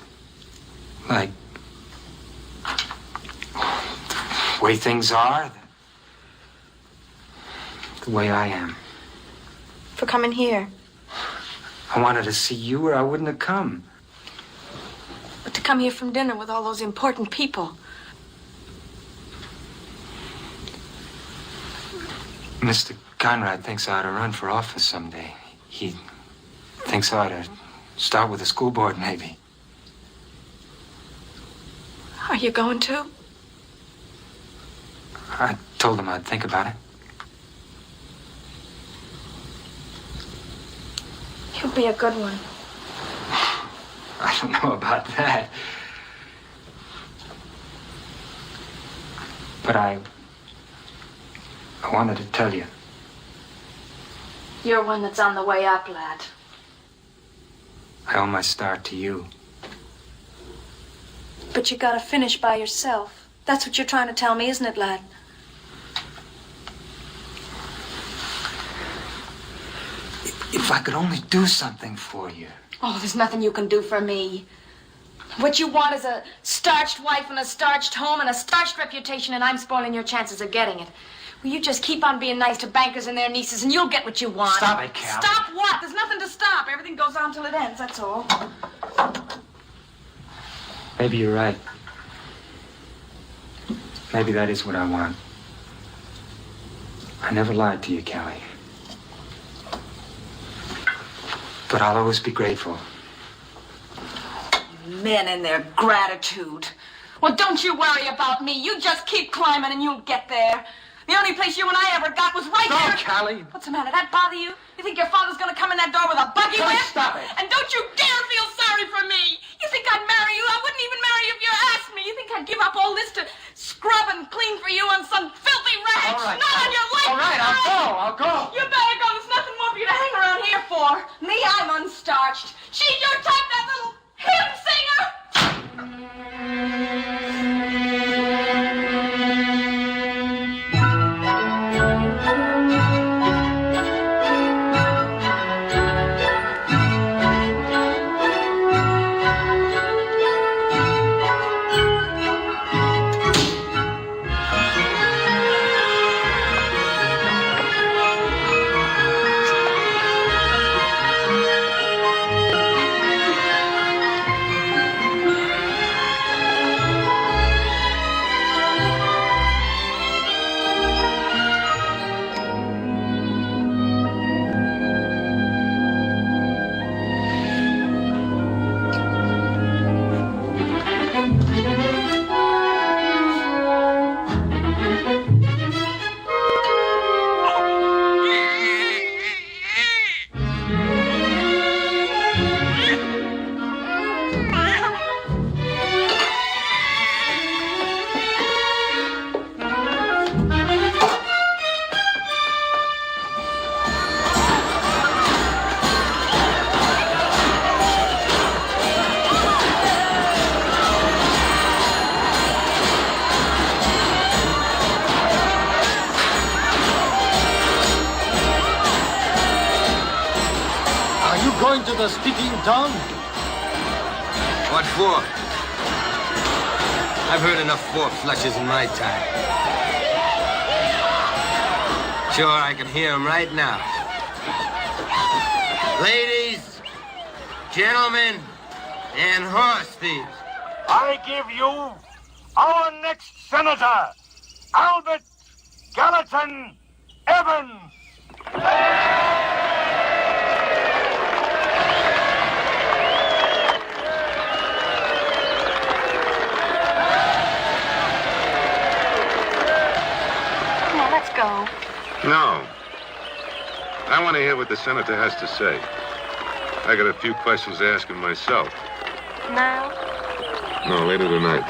Like the way things are, the way I am. For coming here. I wanted to see you or I wouldn't have come. But to come here from dinner with all those important people. Mr. Conrad thinks I ought to run for office someday. He thinks I ought to start with the school board, maybe. Are you going to? I told him I'd think about it. You'll be a good one. I don't know about that. But I wanted to tell you. You're one that's on the way up, lad. I owe my star to you. But you gotta finish by yourself. That's what you're trying to tell me, isn't it, lad? If I could only do something for you. Oh, there's nothing you can do for me. What you want is a starched wife and a starched home and a starched reputation, and I'm spoiling your chances of getting it. Well, you just keep on being nice to bankers and their nieces, and you'll get what you want. Stop it, Cal. Stop what? There's nothing to stop. Everything goes on till it ends, that's all. Maybe you're right. Maybe that is what I want. I never lied to you, Callie. But I'll always be grateful. Men and their gratitude. Well, don't you worry about me. You just keep climbing and you'll get there. The only place you and I ever got was right Stop, there. Callie. What's the matter? That bother you? You think your father's gonna come in that door with a buggy Callie, whip? stop it. And don't you dare feel sorry for me. You think I'd marry you? I wouldn't even marry you if you asked me. You think I'd give up all this to scrub and clean for you on some filthy ranch? All right, Not on your life. all right, I'll go. You better go. There's nothing more for you to hang around here for. Me, I'm unstarched. She's your type, that little hymn singer. Going to the speaking tongue? What for? I've heard enough four flushes in my time. Sure, I can hear them right now. Ladies, gentlemen, and horse thieves. I give you our next senator, Albert Gallatin Evans. Go. No. I want to hear what the senator has to say. I got a few questions to ask him myself. Now? No, later tonight.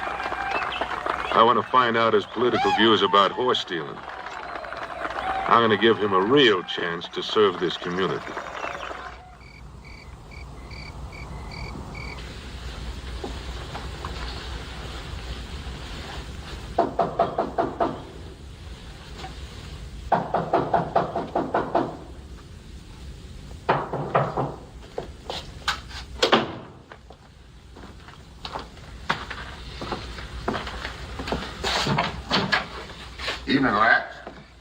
I want to find out his political views about horse stealing. I'm going to give him a real chance to serve this community. Evening, lad.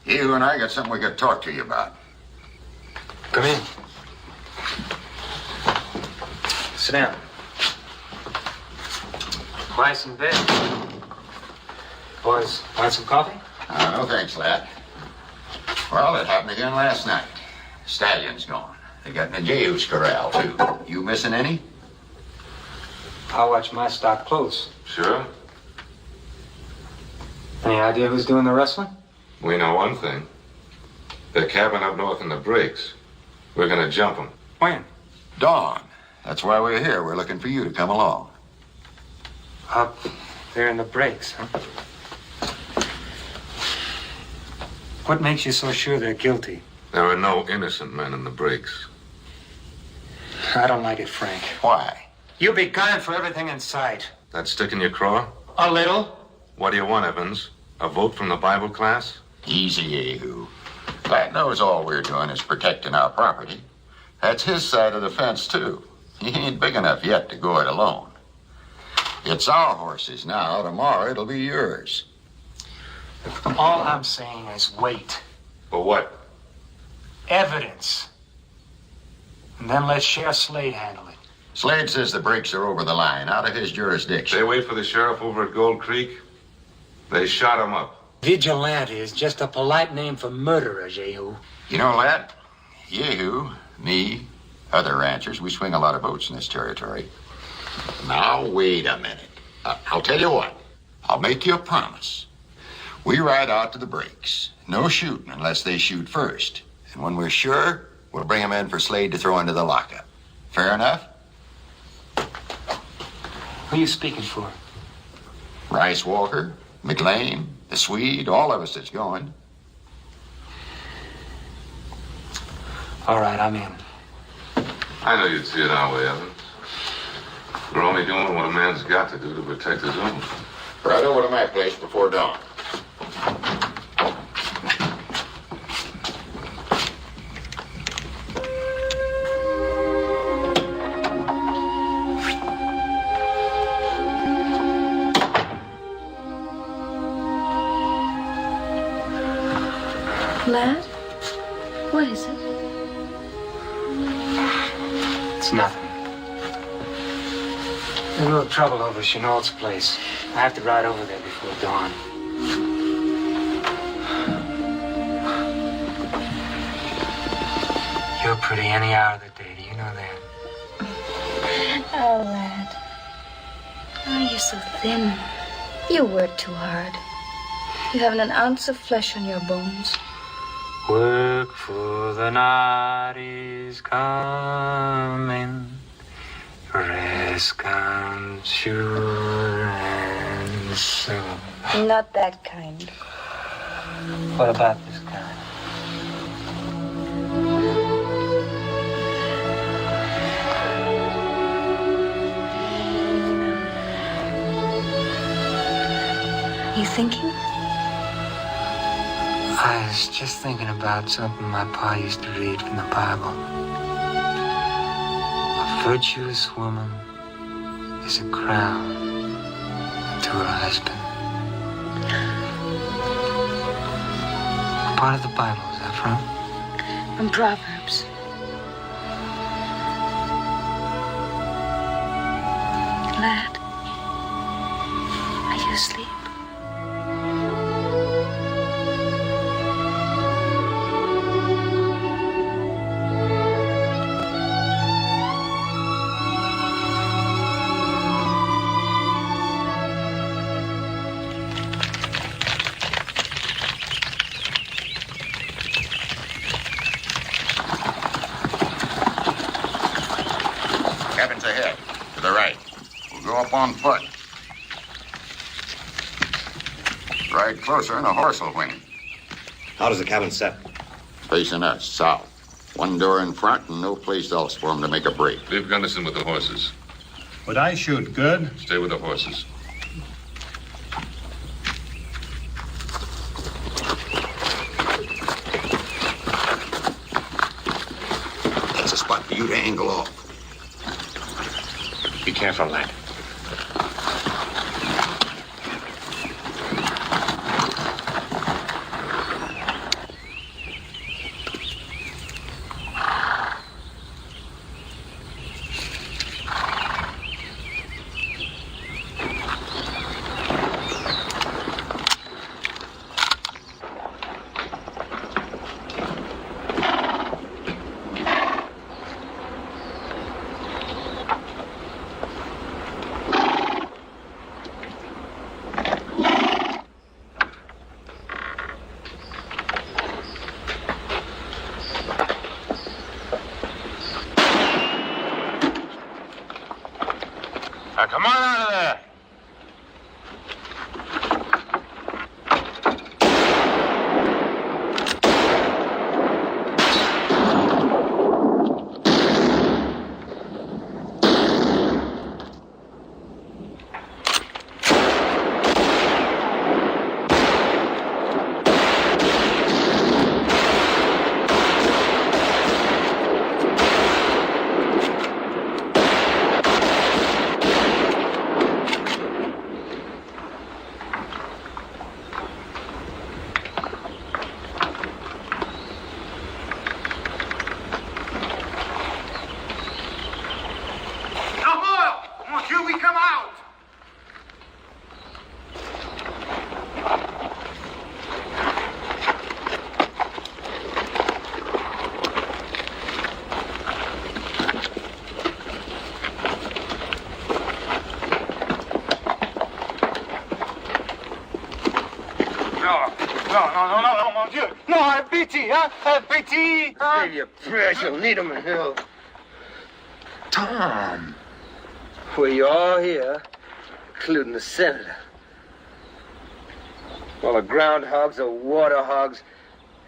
You and I got something we got to talk to you about. Come in. Sit down. Buy some bed. Boys, want some coffee? No thanks, lad. Well, it happened again last night. Stallion's gone. They got in a Jews corral, too. You missing any? I'll watch my stock close. Sure. Any idea who's doing the wrestling? We know one thing. They're camping up north in the breaks. We're going to jump them. When? Dawn. That's why we're here. We're looking for you to come along. Up there in the breaks, huh? What makes you so sure they're guilty? There are no innocent men in the breaks. I don't like it, Frank. Why? You be gunning for everything in sight. That stick in your craw? A little. What do you want, Evans? A vote from the Bible class? Easy, Yehu. Pat knows all we're doing is protecting our property. That's his side of the fence, too. He ain't big enough yet to go it alone. It's our horses now. Tomorrow it'll be yours. All I'm saying is wait. For what? Evidence. And then let Sheriff Slade handle it. Slade says the breaks are over the line, out of his jurisdiction. They wait for the sheriff over at Gold Creek. They shot him up. Vigilante is just a polite name for murderer, Jehu. You know, lad, Yehu, me, other ranchers, we swing a lot of votes in this territory. Now, wait a minute. I'll tell you what. I'll make you a promise. We ride out to the breaks. No shooting unless they shoot first. And when we're sure, we'll bring them in for Slade to throw into the lockup. Fair enough? Who are you speaking for? Rice Walker, McLean, the Swede, all of us that's going. All right, I'm in. I know you'd see it our way, Evans. We're only doing what a man's got to do to protect his own. Right over to my place before dawn. Lad? What is it? It's nothing. There's a little trouble over Chenault's place. I have to ride over there before dawn. You're pretty any hour of the day. Do you know that? Oh, lad. Oh, you're so thin. You work too hard. You haven't an ounce of flesh on your bones. Work for the night is coming. Rest comes sure and soon. Not that kind. What about this kind? You thinking? I was just thinking about something my pa used to read from the Bible. A virtuous woman is a crown to her husband. What part of the Bible is that from? From Proverbs. Lad, are you asleep? Cabin's ahead, to the right. We'll go up on foot. Ride closer and a horse will win. How does the cabin set? Facing us, south. One door in front and no place else for them to make a break. Leave Gunderson with the horses. Would I shoot good? Stay with the horses. That's a spot for you to angle off. Be careful, lad. No, mon Dieu. No, BT, huh? BT. Save your prayers. You'll need them in hell. Tom. Well, you're all here, including the senator. Well, the groundhogs, the water hogs,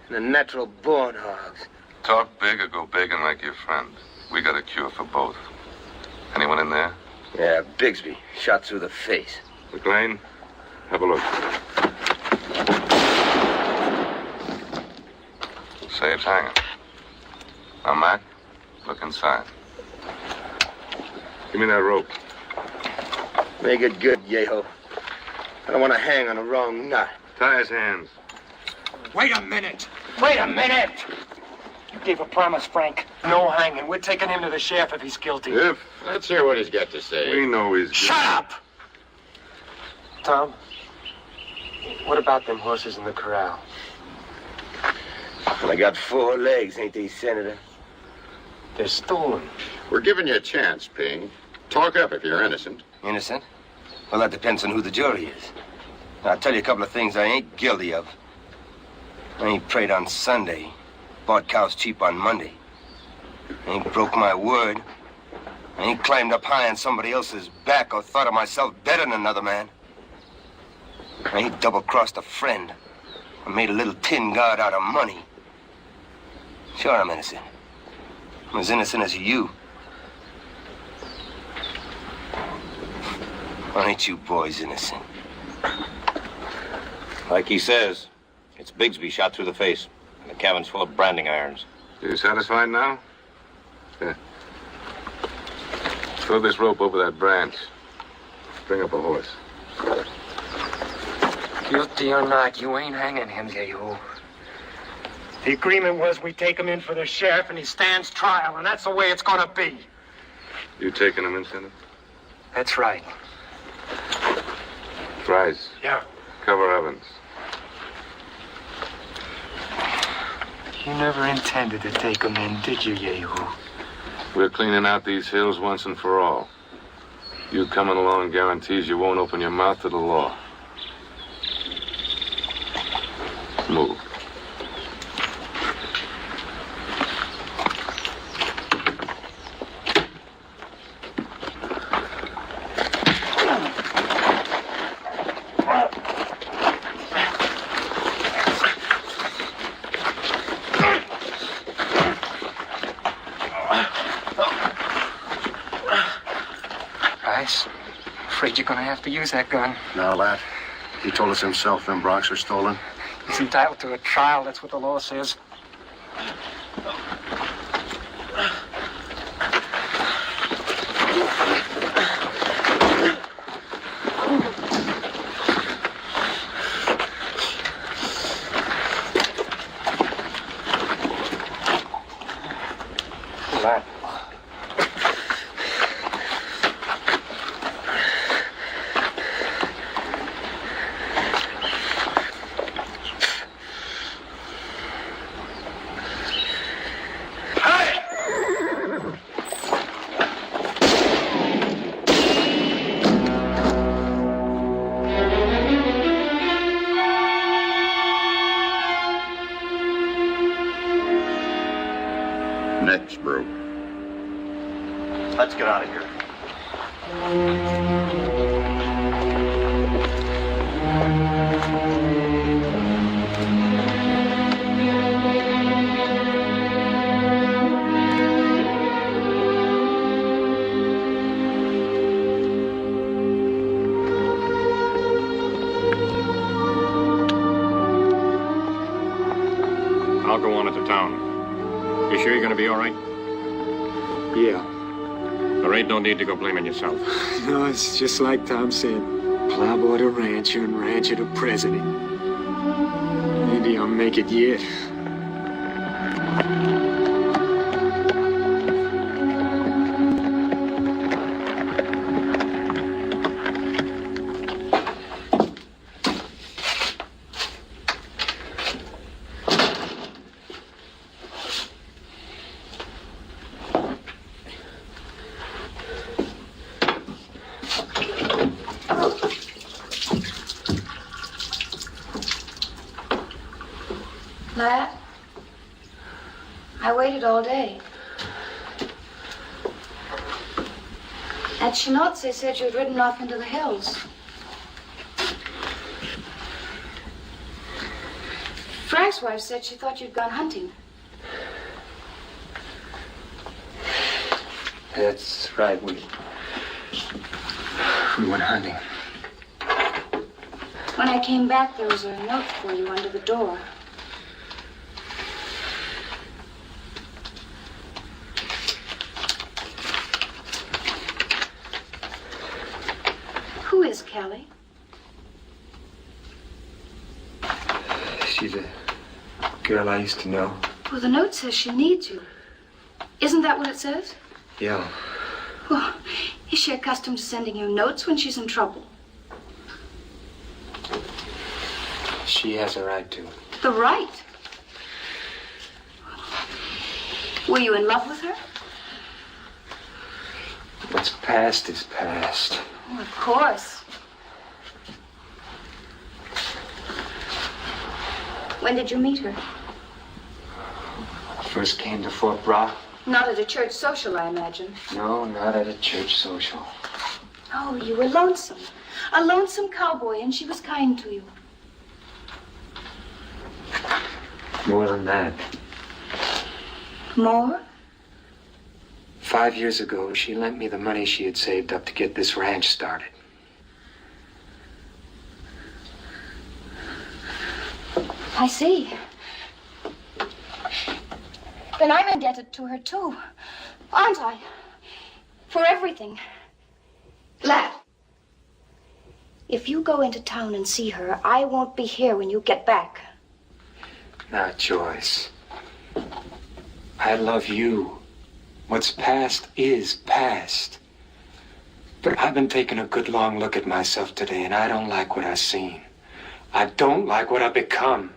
and the natural-born hogs. Talk big or go begging like your friend. We got a cure for both. Anyone in there? Yeah, Bigsby, shot through the face. McLean, have a look. Save's hanging. Now, Mac, look inside. Give me that rope. Make it good, Yeho. I don't want to hang on the wrong knot. Tie his hands. Wait a minute. Wait a minute. You gave a promise, Frank. No hanging. We're taking him to the sheriff if he's guilty. If. Let's hear what he's got to say. We know he's guilty. Shut up! Tom, what about them horses in the corral? Well, they got 4 legs, ain't they, Senator? They're stolen. We're giving you a chance, Ping. Talk up if you're innocent. Innocent? Well, that depends on who the jury is. I'll tell you a couple of things I ain't guilty of. I ain't prayed on Sunday, bought cows cheap on Monday. I ain't broke my word. I ain't climbed up high on somebody else's back or thought of myself better than another man. I ain't double-crossed a friend or made a little tin god out of money. Sure, I'm innocent. I'm as innocent as you. Why ain't you boys innocent? Like he says, it's Bigsby shot through the face. And the cabin's full of branding irons. You satisfied now? Yeah. Throw this rope over that branch. Bring up a horse. Guilty or not, you ain't hanging him, Yehu. The agreement was we take him in for the sheriff and he stands trial, and that's the way it's gonna be. You taking him in, Senator? That's right. Price. Yeah. Cover Evans. You never intended to take him in, did you, Yehu? We're cleaning out these hills once and for all. You coming along guarantees you won't open your mouth to the law. Move. Price, afraid you're gonna have to use that gun. Now, lad, he told us himself them Bronx are stolen. He's entitled to a trial, that's what the law says. Lad. Next, bro. Let's get out of here. I'll go on into town. You sure you're gonna be all right? Yeah. There ain't no need to go blaming yourself. No, it's just like Tom said. Plowboy to rancher and rancher to president. Maybe I'll make it yet. Lad, I waited all day. At Chenot's, they said you'd ridden off into the hills. Frank's wife said she thought you'd gone hunting. That's right, we went hunting. When I came back, there was a note for you under the door. Who is Kelly? She's a girl I used to know. Well, the note says she needs you. Isn't that what it says? Yeah. Well, is she accustomed to sending you notes when she's in trouble? She has a right to. The right? Were you in love with her? What's past is past. Oh, of course. When did you meet her? First came to Fort Brock. Not at a church social, I imagine. No, not at a church social. Oh, you were lonesome. A lonesome cowboy, and she was kind to you. More than that. More? 5 years ago, she lent me the money she had saved up to get this ranch started. I see. Then I'm indebted to her, too. Aren't I? For everything. Lad, if you go into town and see her, I won't be here when you get back. Now, Joyce, I love you. What's past is past. But I've been taking a good long look at myself today, and I don't like what I've seen. I don't like what I've become.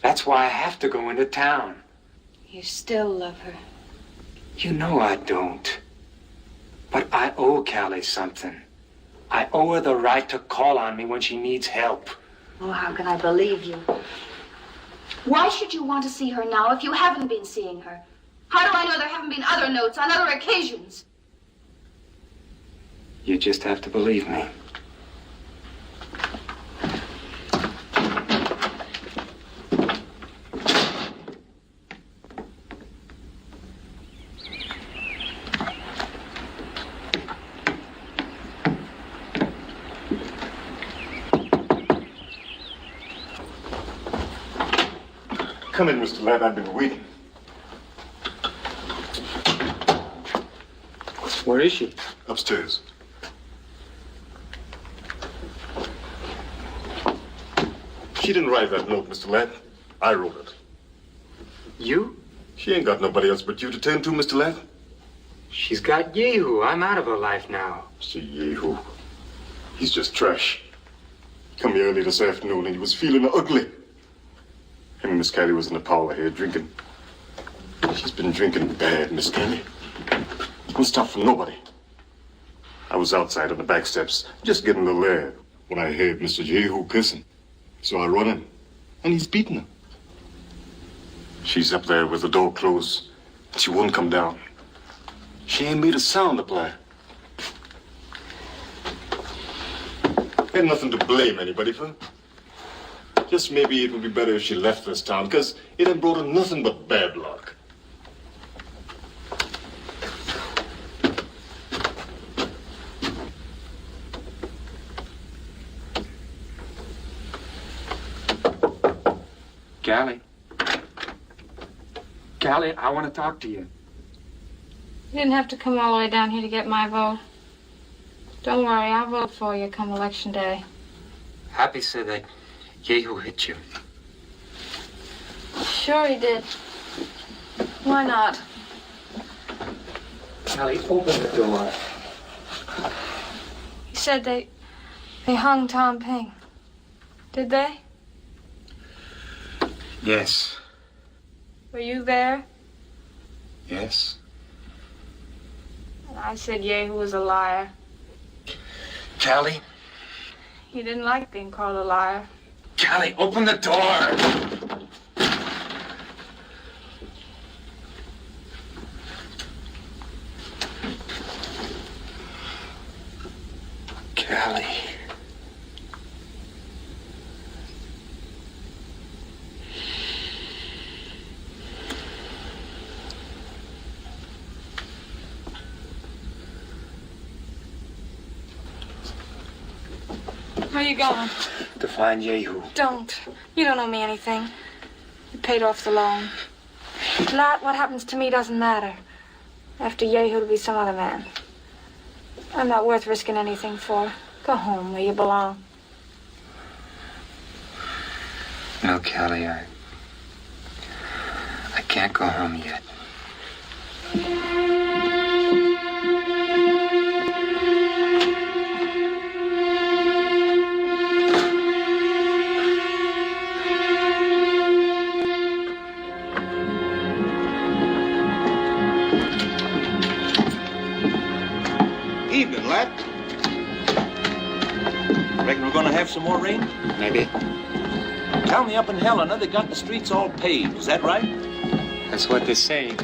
That's why I have to go into town. You still love her. You know I don't. But I owe Callie something. I owe her the right to call on me when she needs help. Oh, how can I believe you? Why should you want to see her now if you haven't been seeing her? How do I know there haven't been other notes on other occasions? You just have to believe me. Come in, Mr. Ladd. I've been waiting. Where is she? Upstairs. She didn't write that note, Mr. Ladd. I wrote it. You? She ain't got nobody else but you to turn to, Mr. Ladd. She's got Yehu. I'm out of her life now. See, Yehu. He's just trash. Come here early this afternoon and he was feeling ugly. Him and Miss Kelly was in the parlor here drinking. She's been drinking bad, Miss Kelly. Won't stop for nobody. I was outside on the back steps, just getting a little air, when I heard Mr. Yehu kissing. So I run in, and he's beating her. She's up there with the door closed, and she won't come down. She ain't made a sound to play. Ain't nothing to blame anybody for. Just maybe it would be better if she left this town, because it had brought her nothing but bad luck. Callie. Callie, I want to talk to you. You didn't have to come all the way down here to get my vote. Don't worry, I'll vote for you come election day. Happy said that Yehu hit you. Sure he did. Why not? Callie, open the door. He said they hung Tom Ping. Did they? Yes. Were you there? Yes. And I said Yehu was a liar. Callie? He didn't like being called a liar. Callie, open the door! are you going? To find Jehu. Don't. You don't owe me anything. You paid off the loan. Lat, what happens to me doesn't matter. After Jehu, it'll be some other man. I'm not worth risking anything for. Go home where you belong. No, Kelly, I can't go home yet. Evening, lad. Reckon we're gonna have some more rain? Maybe. Tell me up in Helena they got the streets all paved. Is that right? That's what they say.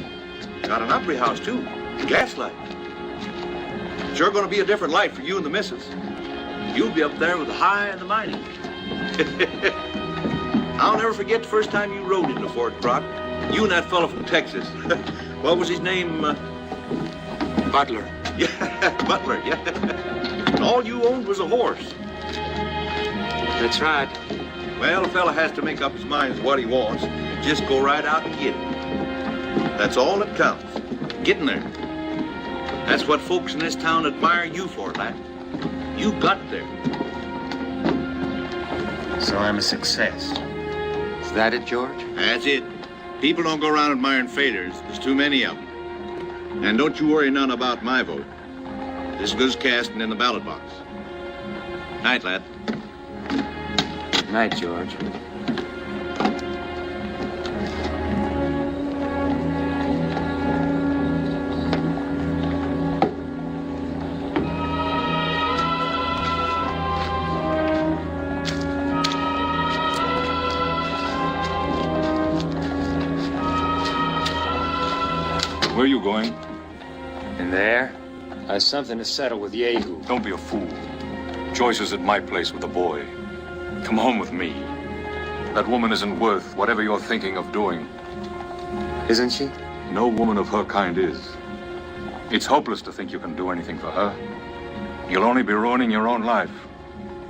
Got an Opry house, too. Gaslight. Sure gonna be a different life for you and the missus. You'll be up there with the high and the mighty. I'll never forget the first time you rode into Fort Brock. You and that fellow from Texas. What was his name? Butler. Yeah, Butler, yeah. And all you owned was a horse. That's right. Well, a fella has to make up his mind as what he wants and just go right out and get it. That's all that counts. Getting there. That's what folks in this town admire you for, lad. You got there. So I'm a success. Is that it, George? That's it. People don't go around admiring failures. There's too many of them. And don't you worry none about my vote. This is good as casting in the ballot box. Night, lad. Night, George. Where are you going? In there? I have something to settle with Jehu. Don't be a fool. Joyce is at my place with the boy. Come home with me. That woman isn't worth whatever you're thinking of doing. Isn't she? No woman of her kind is. It's hopeless to think you can do anything for her. You'll only be ruining your own life.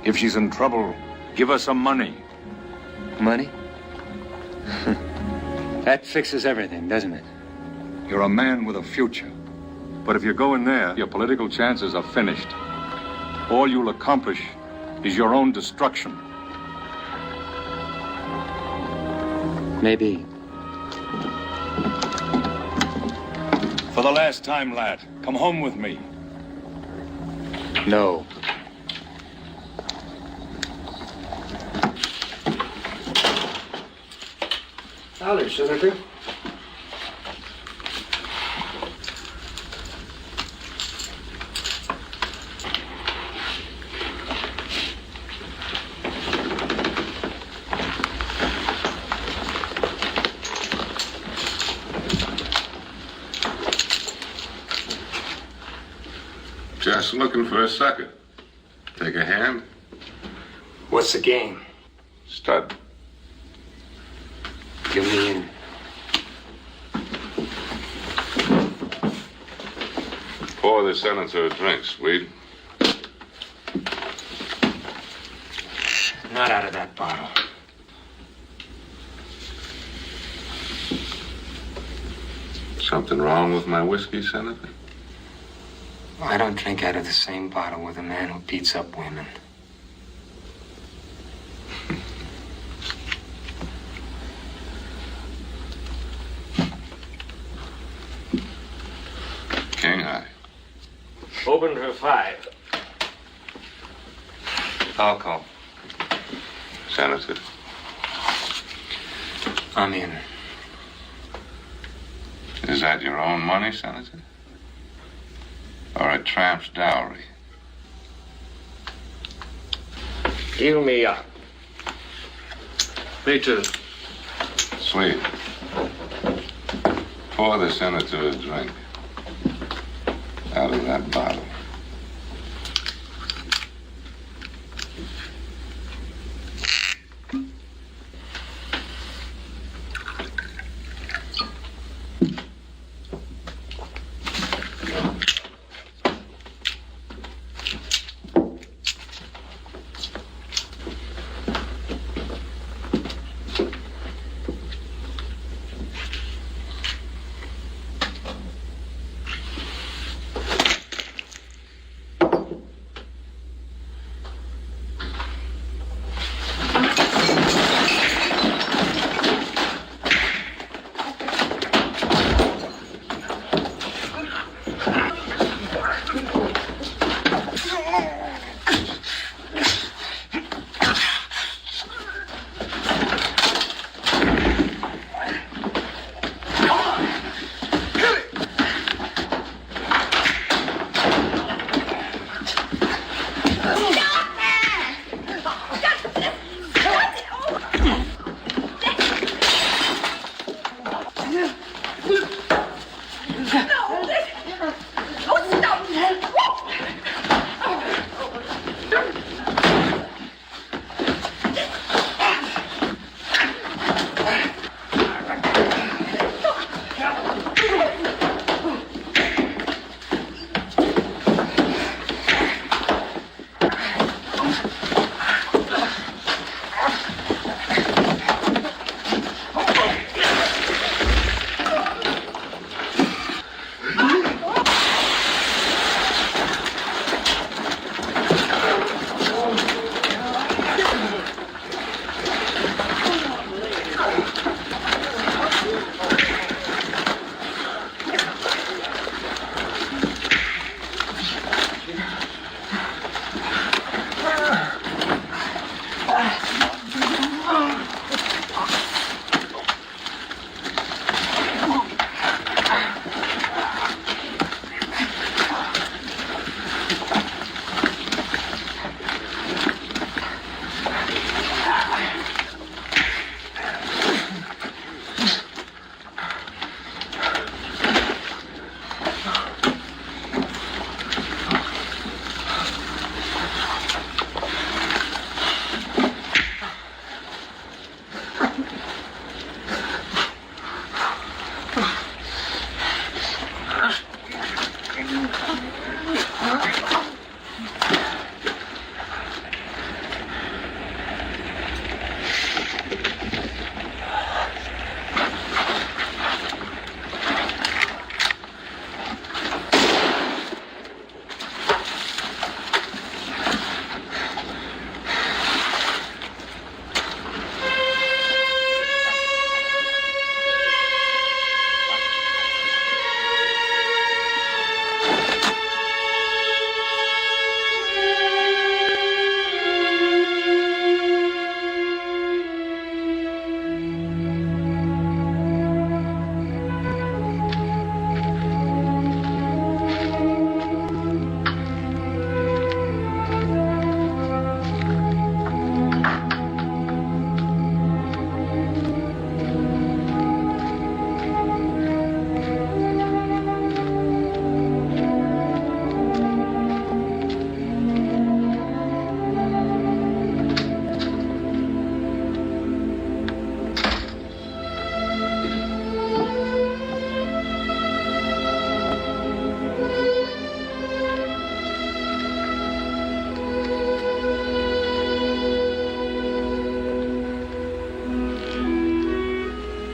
If she's in trouble, give her some money. Money? That fixes everything, doesn't it? You're a man with a future. But if you go in there, your political chances are finished. All you'll accomplish is your own destruction. Maybe. For the last time, lad, come home with me. No. Howdy, Senator. Just looking for a sucker. Take a hand? What's the game? Stud. Give me in. Pour the senator a drink, Swede. Not out of that bottle. Something wrong with my whiskey, Senator? I don't drink out of the same bottle with a man who beats up women. King high. Open for 5. I'll call. Senator. I'm in. Is that your own money, Senator? Or a tramp's dowry? Heal me up. Me too. Sweet. Pour the senator a drink. Out of that bottle.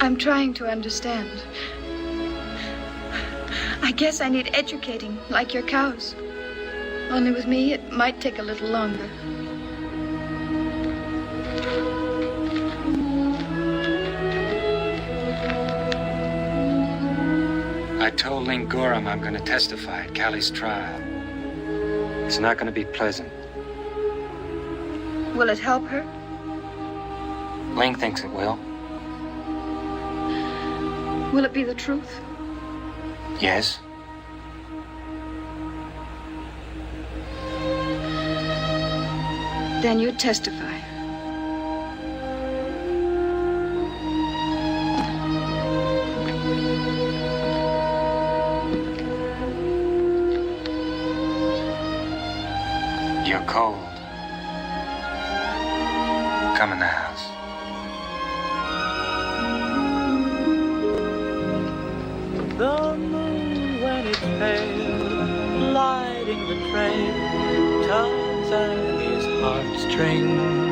I'm trying to understand. I guess I need educating, like your cows. Only with me, it might take a little longer. I told Ling Gorham I'm going to testify at Callie's trial. It's not going to be pleasant. Will it help her? Ling thinks it will. Will it be the truth? Yes. Then you testify. You're cold. Come in the house. The moon, when it pale, lighting the trail, tugs at his heartstrings.